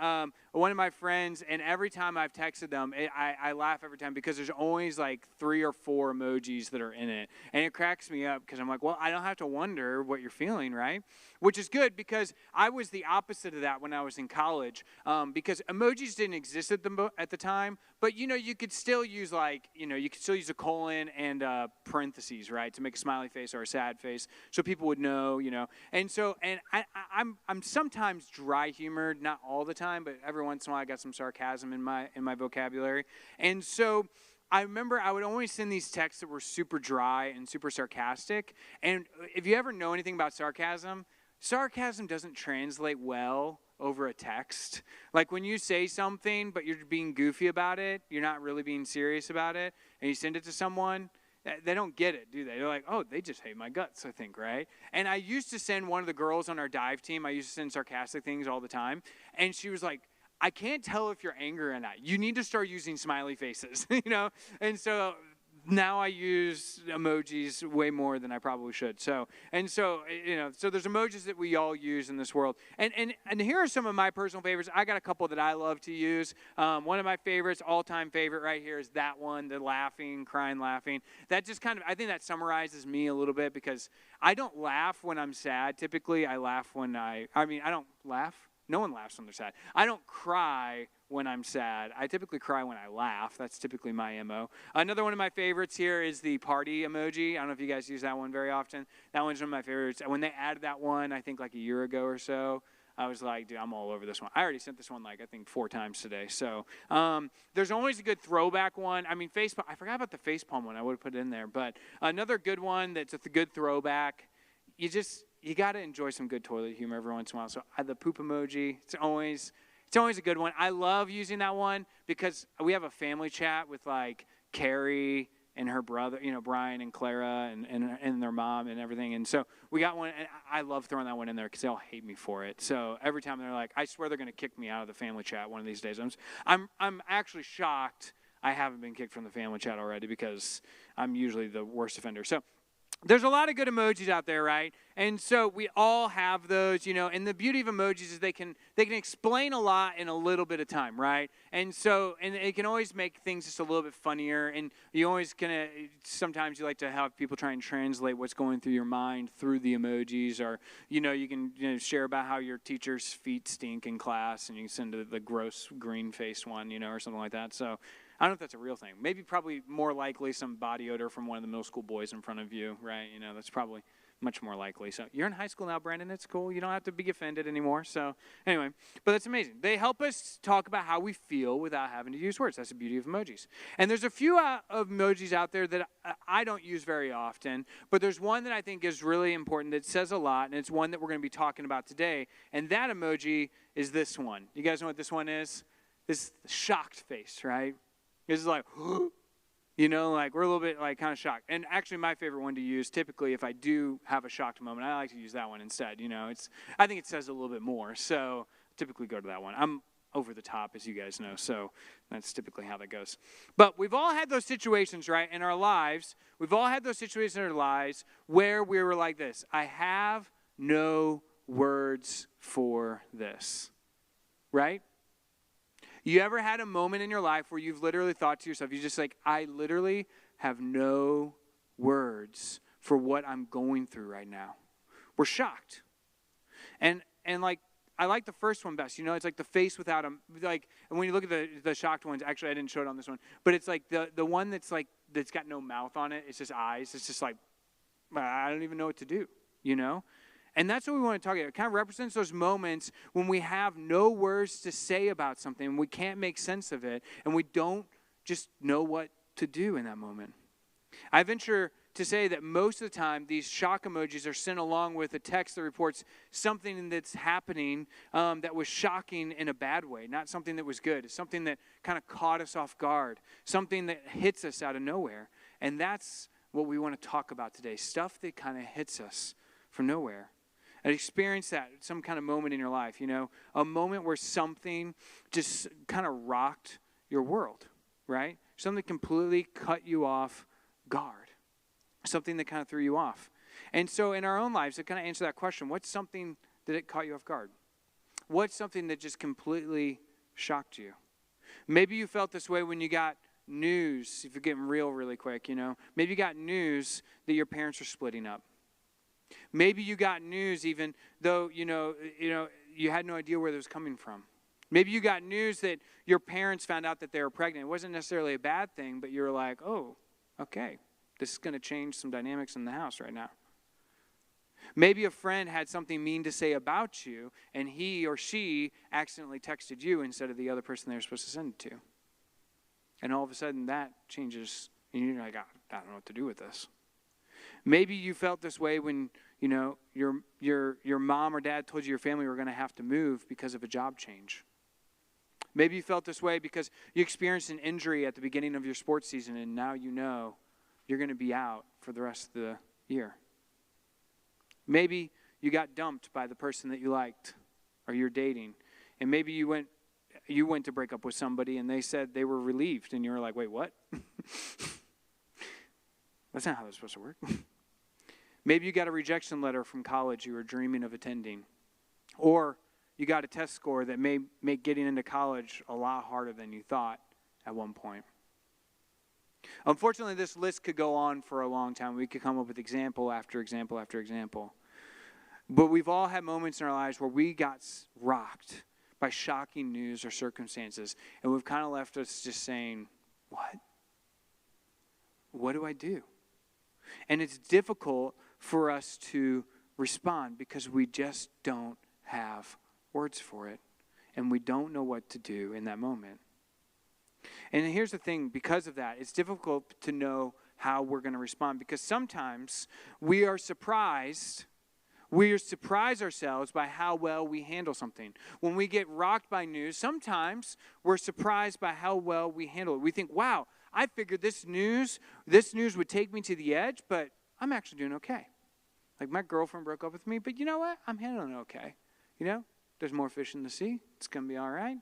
one of my friends, and every time I've texted them, I laugh every time because there's always like 3 or 4 emojis that are in it. And it cracks me up because I'm like, well, I don't have to wonder what you're feeling, right? Which is good because I was the opposite of that when I was in college because emojis didn't exist at the time. But, you could still use you could still use a colon and parentheses, right, to make a smiley face or a sad face so people would know, And so, and I'm sometimes dry humored, not all the time, but every once in a while I got some sarcasm in my vocabulary. And so I remember I would always send these texts that were super dry and super sarcastic. And if you ever know anything about sarcasm doesn't translate well over a text. Like when you say something, but you're being goofy about it, you're not really being serious about it, and you send it to someone, they don't get it, do they? They're like, oh, they just hate my guts, I think, right? And I used to send one of the girls on our dive team, I used to send sarcastic things all the time, and she was like, I can't tell if you're angry or not. You need to start using smiley faces, And so now I use emojis way more than I probably should. So there's emojis that we all use in this world. And here are some of my personal favorites. I got a couple that I love to use. One of my favorites, all-time favorite right here is that one, the laughing, crying, laughing. That just I think that summarizes me a little bit because I don't laugh when I'm sad. Typically, I laugh when I don't laugh. No one laughs when they're sad. I don't cry when I'm sad. I typically cry when I laugh. That's typically my MO. Another one of my favorites here is the party emoji. I don't know if you guys use that one very often. That one's one of my favorites. When they added that one, I think like a year ago or so, I was like, dude, I'm all over this one. I already sent this one I think 4 times today. So there's always a good throwback one. I mean, facepalm. I forgot about the facepalm one. I would have put it in there. But another good one that's a good throwback. You got to enjoy some good toilet humor every once in a while. So the poop emoji, it's always a good one. I love using that one because we have a family chat with like Carrie and her brother, Brian and Clara and their mom and everything. And so we got one, and I love throwing that one in there because they all hate me for it. So every time they're like, I swear they're going to kick me out of the family chat one of these days. I'm actually shocked I haven't been kicked from the family chat already because I'm usually the worst offender. So there's a lot of good emojis out there, right? And so we all have those, and the beauty of emojis is they can explain a lot in a little bit of time, right? And it can always make things just a little bit funnier, and you always sometimes you like to have people try and translate what's going through your mind through the emojis, or, you can share about how your teacher's feet stink in class, and you can send the gross green-faced one, or something like that. So I don't know if that's a real thing. Maybe probably more likely some body odor from one of the middle school boys in front of you, right? That's probably much more likely. So you're in high school now, Brandon. It's cool. You don't have to be offended anymore. So anyway, but that's amazing. They help us talk about how we feel without having to use words. That's the beauty of emojis. And there's a few emojis out there that I don't use very often, but there's one that I think is really important that says a lot, and it's one that we're going to be talking about today. And that emoji is this one. You guys know what this one is? This shocked face, right? It's like, like we're a little bit like kind of shocked. And actually my favorite one to use typically if I do have a shocked moment, I like to use that one instead. I think it says a little bit more. So typically go to that one. I'm over the top, as you guys know. So that's typically how that goes. But we've all had those situations, right, in our lives. We've all had those situations in our lives where we were like this. I have no words for this, right? You ever had a moment in your life where you've literally thought to yourself, you just like, I literally have no words for what I'm going through right now. We're shocked. And like, I like the first one best. You know, it's like the face without a, like, and when you look at the shocked ones, actually I didn't show it on this one, but it's like the one that's like, that's got no mouth on it. It's just eyes. It's just like, I don't even know what to do, you know? And that's what we want to talk about. It kind of represents those moments when we have no words to say about something, and we can't make sense of it, and we don't just know what to do in that moment. I venture to say that most of the time, these shock emojis are sent along with a text that reports something that's happening that was shocking in a bad way, not something that was good. It's something that kind of caught us off guard, something that hits us out of nowhere. And that's what we want to talk about today, stuff that kind of hits us from nowhere. And experience that, some kind of moment in your life, you know, a moment where something just kind of rocked your world, right? Something completely cut you off guard, something that kind of threw you off. And so in our own lives, to kind of answer that question, what's something that it caught you off guard? What's something that just completely shocked you? Maybe you felt this way when you got news, if you're getting real really quick, you know. Maybe you got news that your parents are splitting up. Maybe you got news even though, you know, you had no idea where it was coming from. Maybe you got news that your parents found out that they were pregnant. It wasn't necessarily a bad thing, but you were like, oh, okay, this is going to change some dynamics in the house right now. Maybe a friend had something mean to say about you, and he or she accidentally texted you instead of the other person they were supposed to send it to. And all of a sudden that changes, and you're like, I don't know what to do with this. Maybe you felt this way when, you know, your mom or dad told you your family were going to have to move because of a job change. Maybe you felt this way because you experienced an injury at the beginning of your sports season, and now you know you're going to be out for the rest of the year. Maybe you got dumped by the person that you liked or you're dating, and maybe you went to break up with somebody, and they said they were relieved, and you were like, wait, what? That's not how that's supposed to work. Maybe you got a rejection letter from college you were dreaming of attending. Or you got a test score that may make getting into college a lot harder than you thought at one point. Unfortunately, this list could go on for a long time. We could come up with example after example after example. But we've all had moments in our lives where we got rocked by shocking news or circumstances. And we've kind of left us just saying, what? What do I do? And it's difficult for us to respond because we just don't have words for it. And we don't know what to do in that moment. And here's the thing, because of that, it's difficult to know how we're going to respond because sometimes we surprise ourselves by how well we handle something. When we get rocked by news, sometimes we're surprised by how well we handle it. We think, wow, I figured this news would take me to the edge, but I'm actually doing okay. Like my girlfriend broke up with me, but you know what? I'm handling it okay. You know, there's more fish in the sea. It's going to be all right.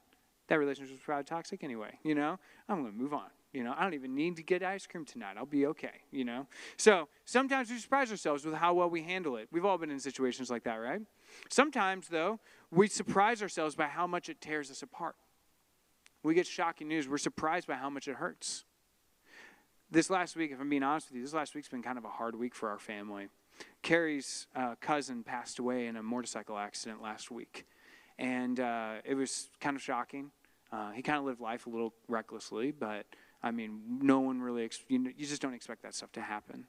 That relationship was probably toxic anyway, you know. I'm going to move on. You know, I don't even need to get ice cream tonight. I'll be okay, you know. So sometimes we surprise ourselves with how well we handle it. We've all been in situations like that, right? Sometimes, though, we surprise ourselves by how much it tears us apart. We get shocking news. We're surprised by how much it hurts. This last week, if I'm being honest with you, this last week's been kind of a hard week for our family. Carrie's cousin passed away in a motorcycle accident last week. And it was kind of shocking. He kind of lived life a little recklessly, but I mean, no one really, you just don't expect that stuff to happen.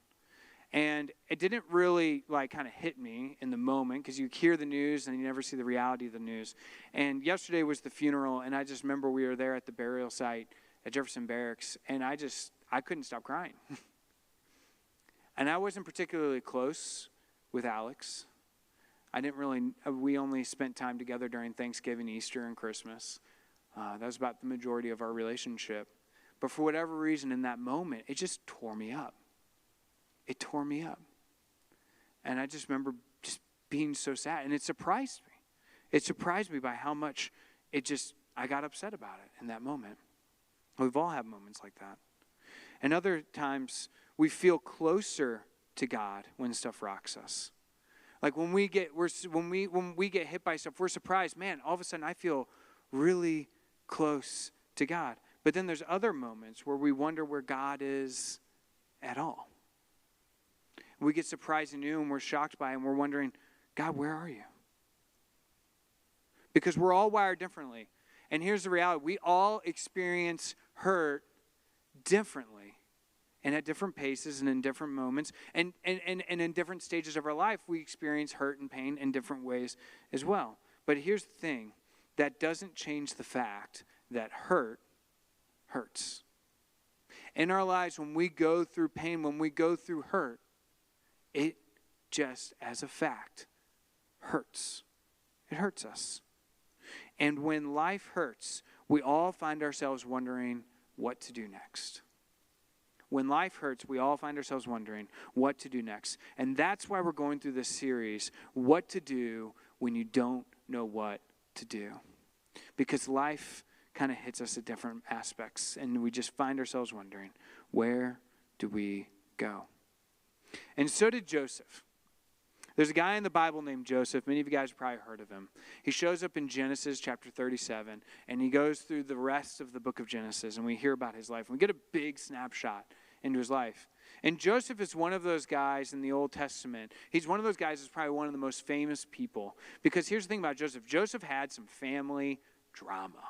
And it didn't really kind of hit me in the moment because you hear the news and you never see the reality of the news. And yesterday was the funeral, and I just remember we were there at the burial site at Jefferson Barracks, and I couldn't stop crying. And I wasn't particularly close with Alex. We only spent time together during Thanksgiving, Easter, and Christmas. That was about the majority of our relationship. But for whatever reason, in that moment, it just tore me up. It tore me up. And I just remember just being so sad. And it surprised me. It surprised me by how much I got upset about it in that moment. We've all had moments like that. And other times we feel closer to God when stuff rocks us. Like when we get hit by stuff, we're surprised, man, all of a sudden I feel really close to God. But then there's other moments where we wonder where God is at all. We get surprised and new and we're shocked by it and we're wondering, God, where are you? Because we're all wired differently. And here's the reality. We all experience hurt differently and at different paces and in different moments. And in different stages of our life, we experience hurt and pain in different ways as well. But here's the thing. That doesn't change the fact that hurt hurts. In our lives, when we go through pain, when we go through hurt, it just as a fact hurts. It hurts us. And when life hurts, we all find ourselves wondering what to do next. When life hurts, we all find ourselves wondering what to do next. And that's why we're going through this series, What to Do When You Don't Know What to Do. Because life kind of hits us at different aspects, and we just find ourselves wondering, where do we go? And so did Joseph. There's a guy in the Bible named Joseph. Many of you guys have probably heard of him. He shows up in Genesis chapter 37, and he goes through the rest of the book of Genesis, and we hear about his life. And we get a big snapshot into his life. And Joseph is one of those guys in the Old Testament. He's one of those guys that's probably one of the most famous people. Because here's the thing about Joseph. Joseph had some family drama,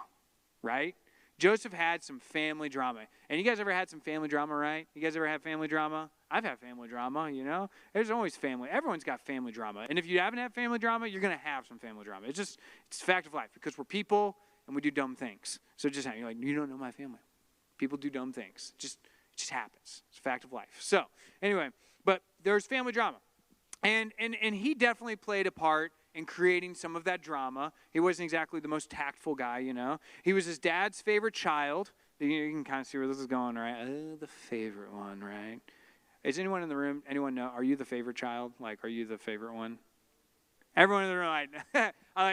right? Joseph had some family drama. And you guys ever had some family drama, right? You guys ever had family drama? I've had family drama, you know. There's always family. Everyone's got family drama. And if you haven't had family drama, you're going to have some family drama. It's a fact of life because we're people and we do dumb things. So just you're like, you don't know my family. People do dumb things. It just happens. It's a fact of life. So anyway, but there's family drama. And he definitely played a part in creating some of that drama. He wasn't exactly the most tactful guy, you know. He was his dad's favorite child. You can kind of see where this is going, right? Oh, the favorite one, right? Is anyone in the room, anyone know, are you the favorite child? Like, are you the favorite one? Everyone in the room, like,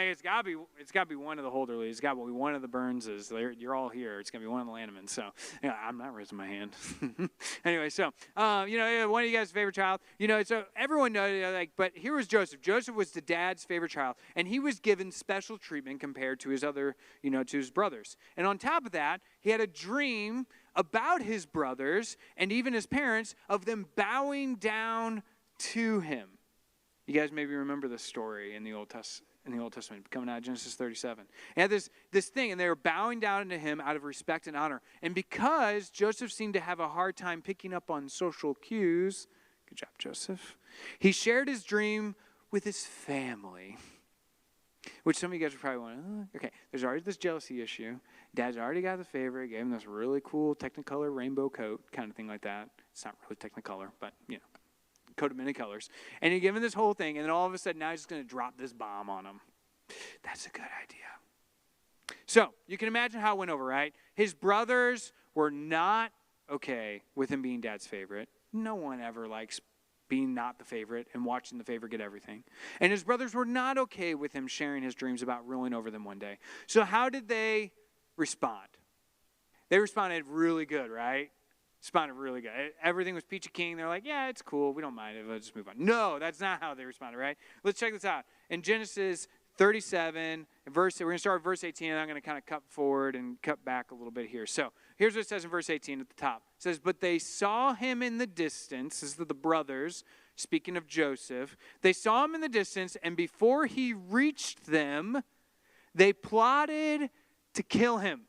it's got to be one of the Holderleys. It's got to be one of the Burnses. You're all here. It's going to be one of the Landemans. So, I'm not raising my hand. Anyway, so, one of you guys' favorite child. So everyone knows, but here was Joseph. Joseph was the dad's favorite child, and he was given special treatment compared to his other, to his brothers. And on top of that, he had a dream about his brothers and even his parents of them bowing down to him. You guys maybe remember this story in the Old Testament, coming out of Genesis 37. He had this thing, and they were bowing down to him out of respect and honor. And because Joseph seemed to have a hard time picking up on social cues, good job, Joseph, he shared his dream with his family. Which some of you guys are probably wondering, okay, there's already this jealousy issue. Dad's already got the favorite, gave him this really cool Technicolor rainbow coat, kind of thing like that. It's not really Technicolor, but, coat of many colors. And you give him this whole thing, and then all of a sudden, now he's just going to drop this bomb on him. That's a good idea. So, you can imagine how it went over, right? His brothers were not okay with him being dad's favorite. No one ever likes being not the favorite and watching the favorite get everything. And his brothers were not okay with him sharing his dreams about ruling over them one day. So how did they respond? They responded really good, right? Responded really good. Everything was peachy keen. They're like, yeah, it's cool. We don't mind it. Let's just move on. No, that's not how they responded, right? Let's check this out. In Genesis 37, we're going to start with verse 18, and I'm going to kind of cut forward and cut back a little bit here. So here's what it says in verse 18 at the top. It says, but they saw him in the distance. This is the brothers, speaking of Joseph. They saw him in the distance, and before he reached them, they plotted to kill him.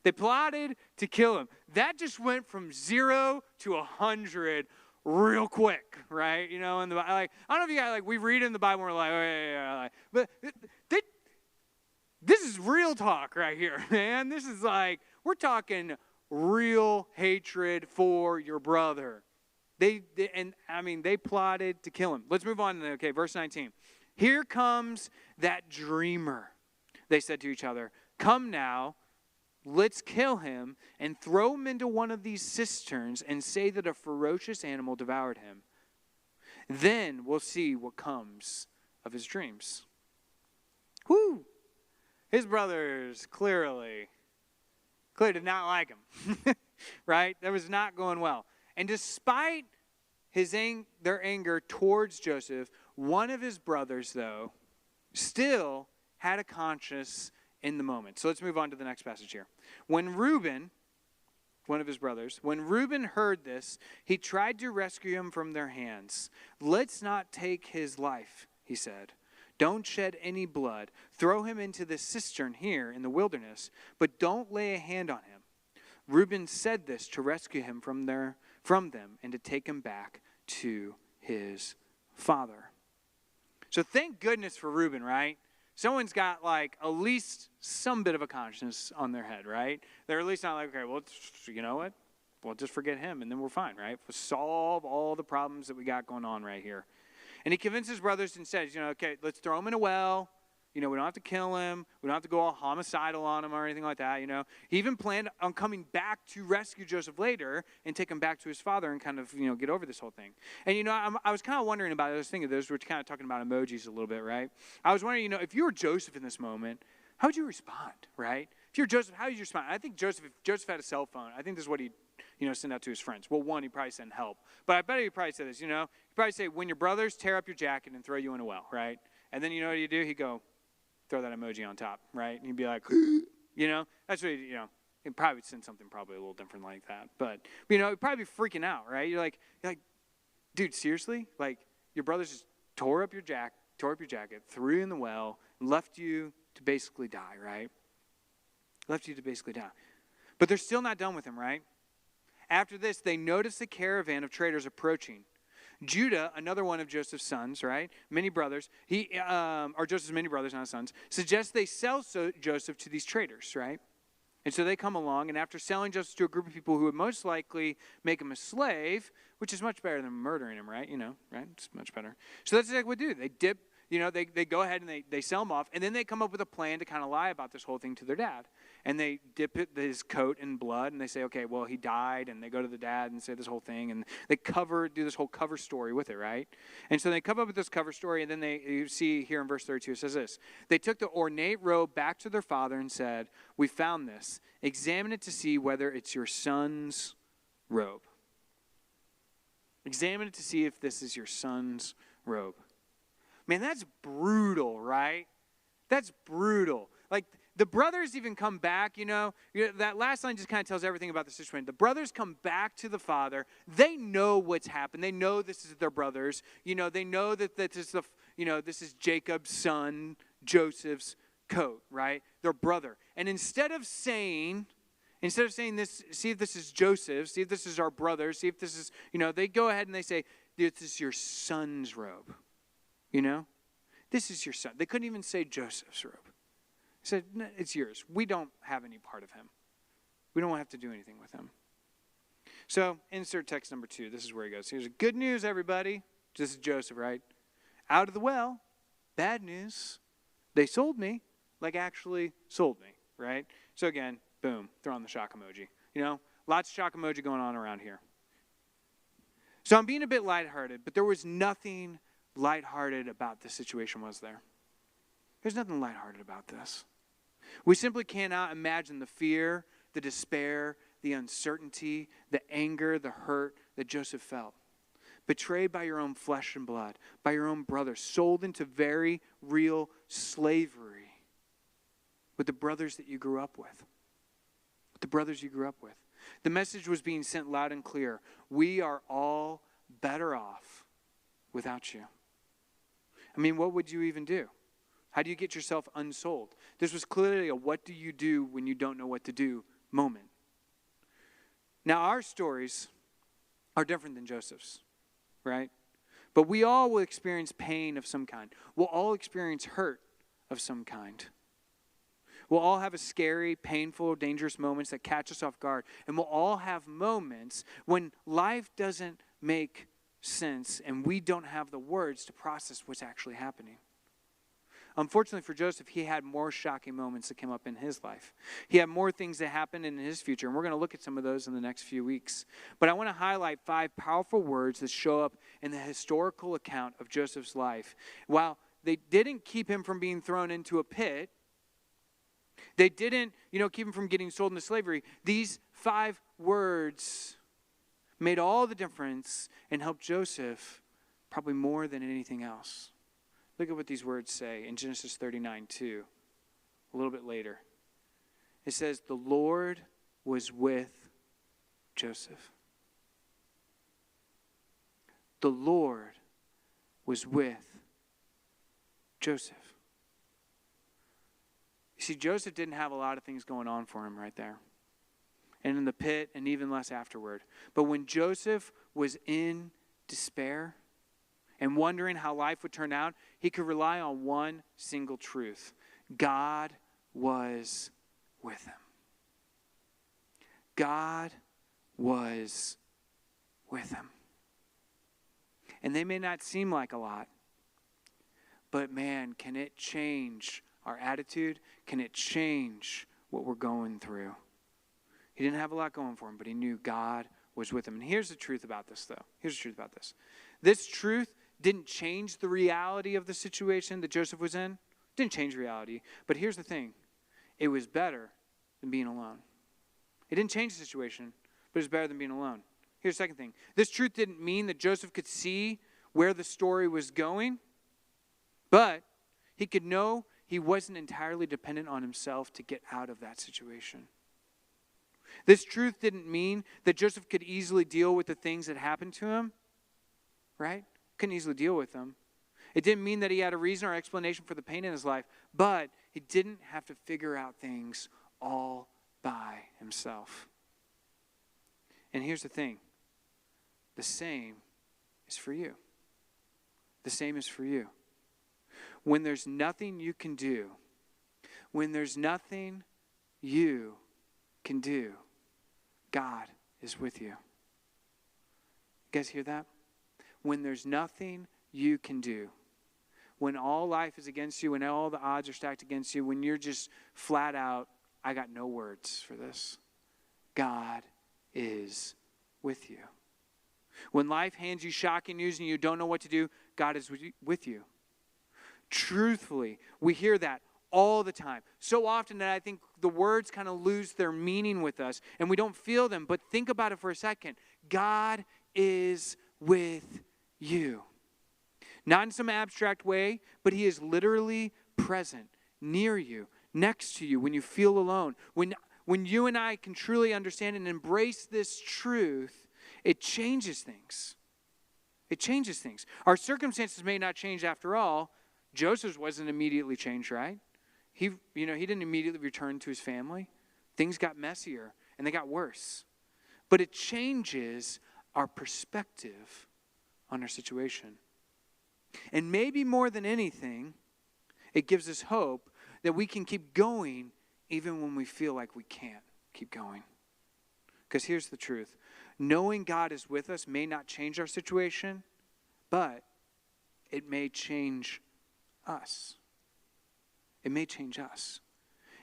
They plotted to kill him. That just went from 0 to 100 real quick, right? And I don't know if you guys, we read in the Bible and we're like, oh, yeah. But this is real talk right here, man. This is we're talking real hatred for your brother. They plotted to kill him. Let's move on. Okay, verse 19. Here comes that dreamer. They said to each other, come now, let's kill him and throw him into one of these cisterns and say that a ferocious animal devoured him. Then we'll see what comes of his dreams. Whoo! His brothers clearly did not like him, right? That was not going well. And despite their anger towards Joseph, one of his brothers, though, still had a conscience in the moment. So let's move on to the next passage here. When Reuben, one of his brothers, when Reuben heard this, he tried to rescue him from their hands. Let's not take his life, he said. Don't shed any blood. Throw him into the cistern here in the wilderness, but don't lay a hand on him. Reuben said this to rescue him from them and to take him back to his father. So thank goodness for Reuben, right? Someone's got like at least some bit of a conscience on their head, right? They're at least not like, okay, well, you know what? We'll just forget him and then we're fine, right? We'll solve all the problems that we got going on right here. And he convinced his brothers and says, okay, let's throw him in a well. We don't have to kill him. We don't have to go all homicidal on him or anything like that, He even planned on coming back to rescue Joseph later and take him back to his father and kind of, get over this whole thing. And, I was kind of wondering about it. I was thinking we're kind of talking about emojis a little bit, right? I was wondering, if you were Joseph in this moment, how would you respond, right? If you're Joseph, how would you respond? I think if Joseph had a cell phone, I think this is what he'd send out to his friends. Well, one, he'd probably send help. But I bet he'd probably say this, he'd probably say, when your brothers tear up your jacket and throw you in a well, right? And then you know what he'd do? He'd go, throw that emoji on top, right? And he'd be like, that's what he'd probably send something probably a little different like that. But, he'd probably be freaking out, right? You're like, dude, seriously? Like, your brothers just tore up your jacket, threw you in the well, left you to basically die, right? Left you to basically die. But they're still not done with him, right? After this, they notice the caravan of traders approaching. Judah, another one of Joseph's sons, right? Many brothers, or Joseph's many brothers, not sons, suggests they sell Joseph to these traders, right? And so they come along, and after selling Joseph to a group of people who would most likely make him a slave, which is much better than murdering him, right? Right? It's much better. So that's exactly what they do. They dip, they go ahead and they sell him off, and then they come up with a plan to kind of lie about this whole thing to their dad. And they dip his coat in blood, and they say, okay, well, he died, and they go to the dad and say this whole thing, and they do this whole cover story with it, right? And so they come up with this cover story, and then you see here in verse 32, it says this. They took the ornate robe back to their father and said, we found this. Examine it to see whether it's your son's robe. Examine it to see if this is your son's robe. Man, that's brutal, right? That's brutal. Like, the brothers even come back, that last line just kind of tells everything about the situation. The brothers come back to the father. They know what's happened. They know this is their brothers. They know that this is this is Jacob's son, Joseph's coat, right? Their brother. And instead of saying this, see if this is Joseph, see if this is our brother, see if this is, they go ahead and they say, this is your son's robe. This is your son. They couldn't even say Joseph's robe. He said, no, it's yours. We don't have any part of him. We don't have to do anything with him. So, insert text number 2. This is where he goes. Here's good news, everybody. This is Joseph, right? Out of the well. Bad news. They sold me, like actually sold me, right? So again, boom, throw on the shock emoji. Lots of shock emoji going on around here. So I'm being a bit lighthearted, but there was nothing lighthearted about this situation, was there? There's nothing lighthearted about this. We simply cannot imagine the fear, the despair, the uncertainty, the anger, the hurt that Joseph felt. Betrayed by your own flesh and blood, by your own brother, sold into very real slavery with the brothers that you grew up with. With the brothers you grew up with. The message was being sent loud and clear. We are all better off without you. I mean, what would you even do? How do you get yourself unsold? This was clearly a what do you do when you don't know what to do moment. Now, our stories are different than Joseph's, right? But we all will experience pain of some kind. We'll all experience hurt of some kind. We'll all have a scary, painful, dangerous moments that catch us off guard. And we'll all have moments when life doesn't make sense and we don't have the words to process what's actually happening. Unfortunately for Joseph, he had more shocking moments that came up in his life. He had more things that happened in his future, and we're going to look at some of those in the next few weeks. But I want to highlight 5 powerful words that show up in the historical account of Joseph's life. While they didn't keep him from being thrown into a pit, They didn't, keep him from getting sold into slavery. These 5 words made all the difference and helped Joseph probably more than anything else. Look at what these words say in Genesis 39:2, a little bit later. It says, the Lord was with Joseph. The Lord was with Joseph. You see, Joseph didn't have a lot of things going on for him right there. And in the pit, and even less afterward. But when Joseph was in despair and wondering how life would turn out, he could rely on one single truth. God was with him. God was with him. And they may not seem like a lot, but man, can it change our attitude? Can it change what we're going through? He didn't have a lot going for him, but he knew God was with him. And here's the truth about this, though. Here's the truth about this. This truth didn't change the reality of the situation that Joseph was in. It didn't change reality. But here's the thing. It was better than being alone. It didn't change the situation, but it was better than being alone. Here's the second thing. This truth didn't mean that Joseph could see where the story was going, but he could know he wasn't entirely dependent on himself to get out of that situation. This truth didn't mean that Joseph could easily deal with the things that happened to him, right? Couldn't easily deal with them. It didn't mean that he had a reason or explanation for the pain in his life, but he didn't have to figure out things all by himself. And here's the thing. The same is for you. The same is for you. When there's nothing you can do, when there's nothing you can do, God is with you. You guys hear that? When there's nothing you can do, when all life is against you, when all the odds are stacked against you, when you're just flat out, I got no words for this, God is with you. When life hands you shocking news and you don't know what to do, God is with you. Truthfully, we hear that all the time. So often that I think the words kind of lose their meaning with us and we don't feel them. But think about it for a second. God is with you. Not in some abstract way, but he is literally present, near you, next to you when you feel alone. When you and I can truly understand and embrace this truth, it changes things. It changes things. Our circumstances may not change after all. Joseph's wasn't immediately changed, right? He didn't immediately return to his family. Things got messier and they got worse. But it changes our perspective on our situation. And maybe more than anything, it gives us hope that we can keep going even when we feel like we can't keep going. Because here's the truth. Knowing God is with us may not change our situation, but it may change us. It may change us.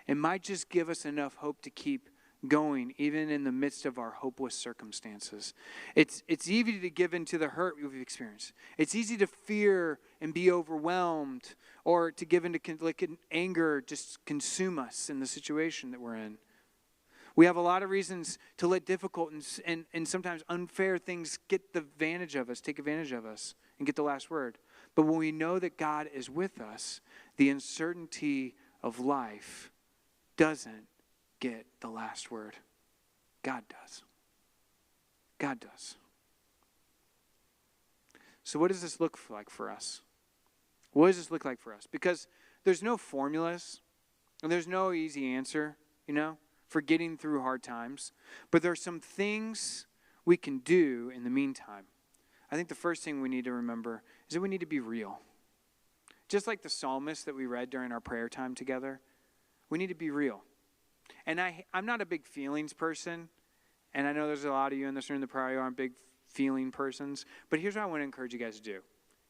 It might just give us enough hope to keep going, even in the midst of our hopeless circumstances. It's easy to give into the hurt we've experienced. It's easy to fear and be overwhelmed, or to give into anger, just consume us in the situation that we're in. We have a lot of reasons to let difficult and sometimes unfair things get the advantage of us, take advantage of us, and get the last word. But when we know that God is with us, the uncertainty of life doesn't get the last word. God does. God does. So what does this look like for us? What does this look like for us? Because there's no formulas, and there's no easy answer, for getting through hard times. But there are some things we can do in the meantime. I think the first thing we need to remember is that we need to be real. Just like the psalmist that we read during our prayer time together, we need to be real. And I'm not a big feelings person, and I know there's a lot of you in this room that probably aren't big feeling persons, but here's what I want to encourage you guys to do.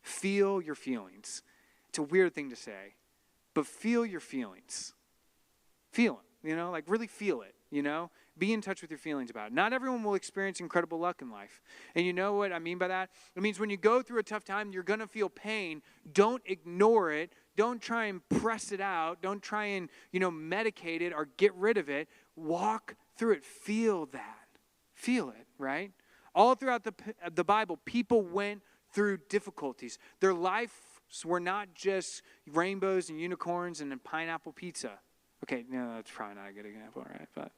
Feel your feelings. It's a weird thing to say, but feel your feelings. Feel them. Really feel it, Be in touch with your feelings about it. Not everyone will experience incredible luck in life. And you know what I mean by that? It means when you go through a tough time, you're going to feel pain. Don't ignore it. don't try and press it out. Don't try and, medicate it or get rid of it. Walk through it. Feel that. Feel it, right? All throughout the Bible, people went through difficulties. Their lives were not just rainbows and unicorns and a pineapple pizza. Okay, no, that's probably not a good example, right?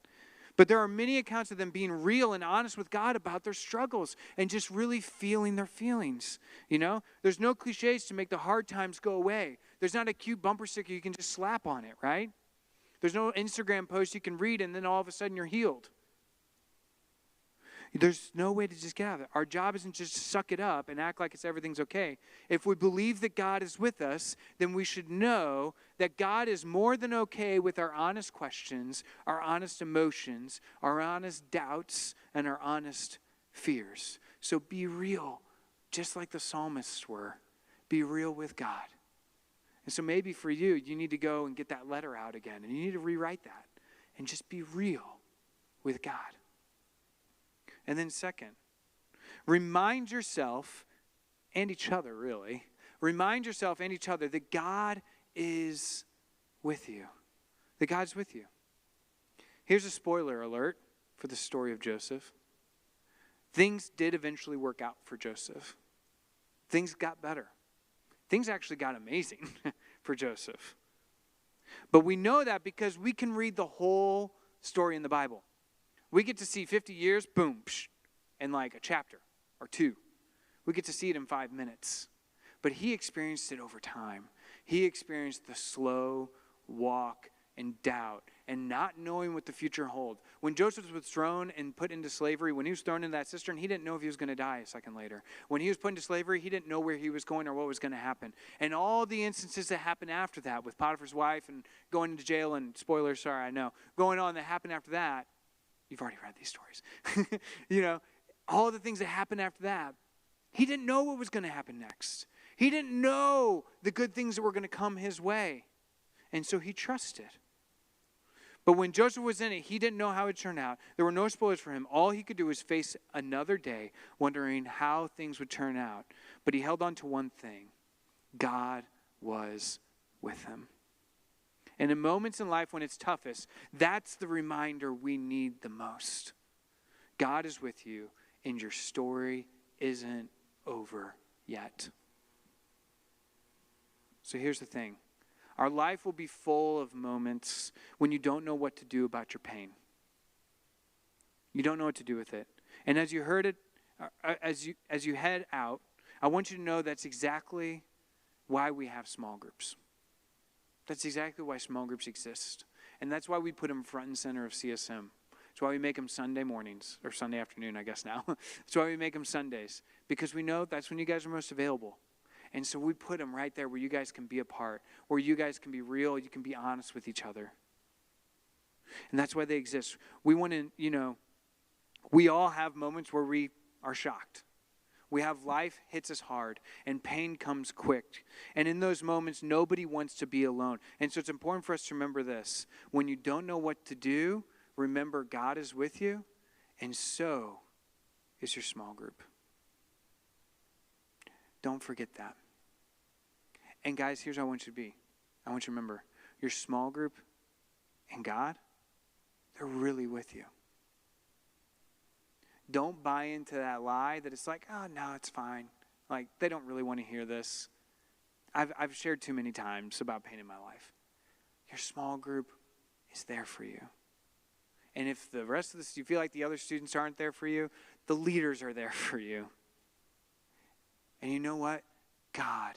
But there are many accounts of them being real and honest with God about their struggles and just really feeling their feelings. There's no cliches to make the hard times go away. There's not a cute bumper sticker you can just slap on it, right? There's no Instagram post you can read and then all of a sudden you're healed. There's no way to just get out of it. Our job isn't just to suck it up and act like everything's okay. If we believe that God is with us, then we should know that God is more than okay with our honest questions, our honest emotions, our honest doubts, and our honest fears. So be real, just like the psalmists were. Be real with God. And so maybe for you, you need to go and get that letter out again, and you need to rewrite that and just be real with God. And then second, remind yourself and each other, really. Remind yourself and each other that God is with you. That God's with you. Here's a spoiler alert for the story of Joseph. Things did eventually work out for Joseph. Things got better. Things actually got amazing for Joseph. But we know that because we can read the whole story in the Bible. We get to see 50 years, boom, in like a chapter or two. We get to see it in 5 minutes. But he experienced it over time. He experienced the slow walk and doubt and not knowing what the future held. When Joseph was thrown and put into slavery, when he was thrown into that cistern, he didn't know if he was going to die a second later. When he was put into slavery, he didn't know where he was going or what was going to happen. And all the instances that happened after that with Potiphar's wife and going into jail and, spoilers, sorry, I know, going on that happened after that, you've already read these stories. All the things that happened after that, he didn't know what was going to happen next. He didn't know the good things that were going to come his way. And so he trusted. But when Joseph was in it, he didn't know how it turned out. There were no spoilers for him. All he could do was face another day, wondering how things would turn out. But he held on to one thing. God was with him. And in moments in life when it's toughest, that's the reminder we need the most. God is with you, and your story isn't over yet. So here's the thing. Our life will be full of moments when you don't know what to do about your pain. You don't know what to do with it. And as you heard it, as you head out, I want you to know that's exactly why we have small groups. That's exactly why small groups exist. And that's why we put them front and center of CSM. That's why we make them Sunday mornings, or Sunday afternoon, I guess now. That's why we make them Sundays, because we know that's when you guys are most available. And so we put them right there where you guys can be a part, where you guys can be real, you can be honest with each other. And that's why they exist. We want to, we all have moments where we are shocked. We have life hits us hard and pain comes quick. And in those moments, nobody wants to be alone. And so it's important for us to remember this. When you don't know what to do, remember God is with you, and so is your small group. Don't forget that. And guys, here's how I want you to be. I want you to remember, your small group and God, they're really with you. Don't buy into that lie that it's like, oh, no, it's fine. Like, they don't really want to hear this. I've shared too many times about pain in my life. Your small group is there for you. And if the rest of this, you feel like the other students aren't there for you, the leaders are there for you. And you know what? God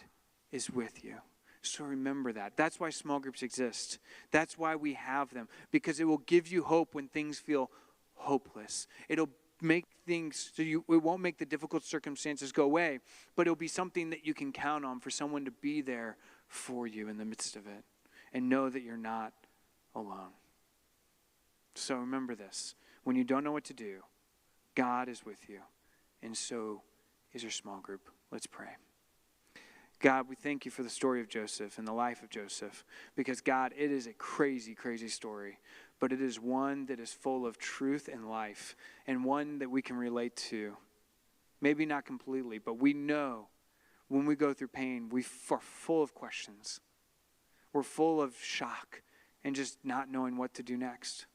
is with you. So remember that. That's why small groups exist. That's why we have them. Because it will give you hope when things feel hopeless. It'll make things so it won't make the difficult circumstances go away, but it'll be something that you can count on for someone to be there for you in the midst of it. And know that you're not alone. So remember this. When you don't know what to do, God is with you. And so is your small group. Let's pray. God, we thank you for the story of Joseph and the life of Joseph. Because, God, it is a crazy, crazy story. But it is one that is full of truth and life. And one that we can relate to. Maybe not completely, but we know when we go through pain, we are full of questions. We're full of shock and just not knowing what to do next.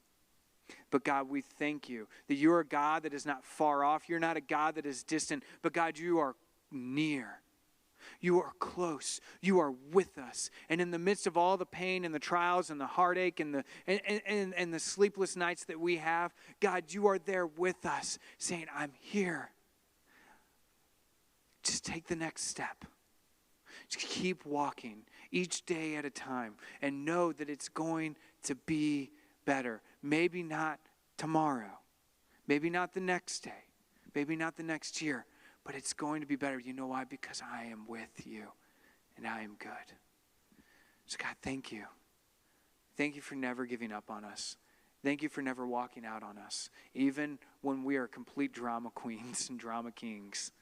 But God, we thank you that you are a God that is not far off. You're not a God that is distant, but God, you are near. You are close. You are with us. And in the midst of all the pain and the trials and the heartache and the sleepless nights that we have, God, you are there with us saying, I'm here. Just take the next step. Just keep walking each day at a time and know that it's going to be better. Maybe not tomorrow. Maybe not the next day. Maybe not the next year. But it's going to be better. You know why? Because I am with you and I am good. So God, thank you. Thank you for never giving up on us. Thank you for never walking out on us. Even when we are complete drama queens and drama kings,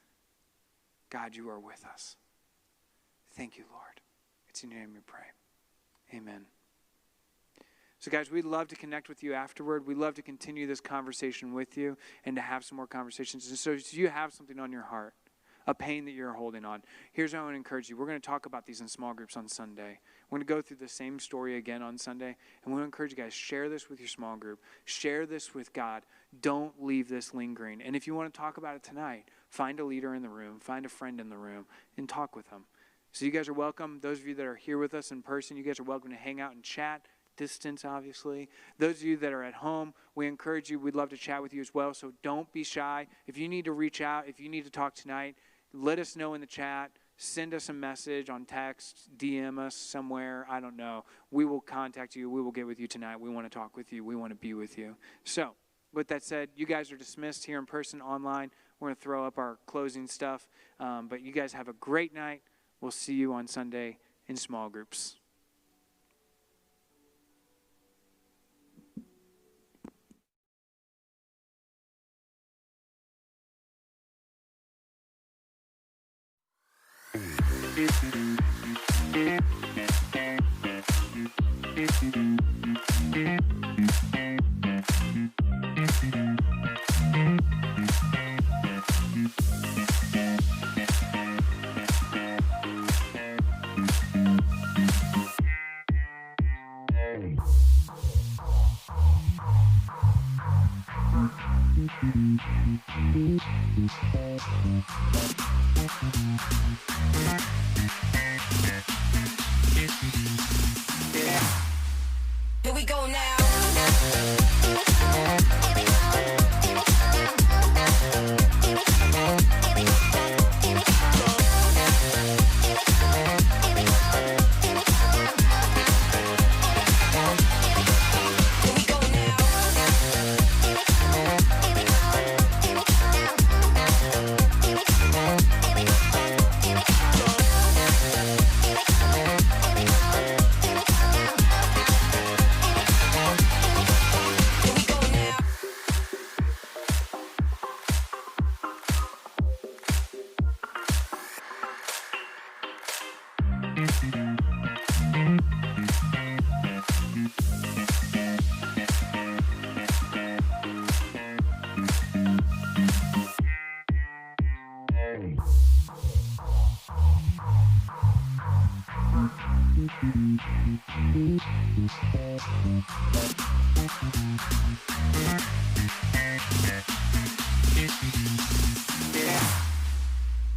God, you are with us. Thank you, Lord. It's in your name we pray. Amen. So guys, we'd love to connect with you afterward. We'd love to continue this conversation with you and to have some more conversations. And so if you have something on your heart, a pain that you're holding on, here's how I want to encourage you. We're going to talk about these in small groups on Sunday. We're going to go through the same story again on Sunday. And we want to encourage you guys, share this with your small group. Share this with God. Don't leave this lingering. And if you want to talk about it tonight, find a leader in the room, find a friend in the room, and talk with them. So you guys are welcome. Those of you that are here with us in person, you guys are welcome to hang out and chat. Distance, obviously. Those of you that are at home, we encourage you. We'd love to chat with you as well. So don't be shy. If you need to reach out, if you need to talk tonight, let us know in the chat. Send us a message on text, DM us somewhere. I don't know. We will contact you. We will get with you tonight. We want to talk with you. We want to be with you. So with that said, you guys are dismissed here in person, online. We're going to throw up our closing stuff. But you guys have a great night. We'll see you on Sunday in small groups. Here we go now.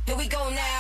Here we go now.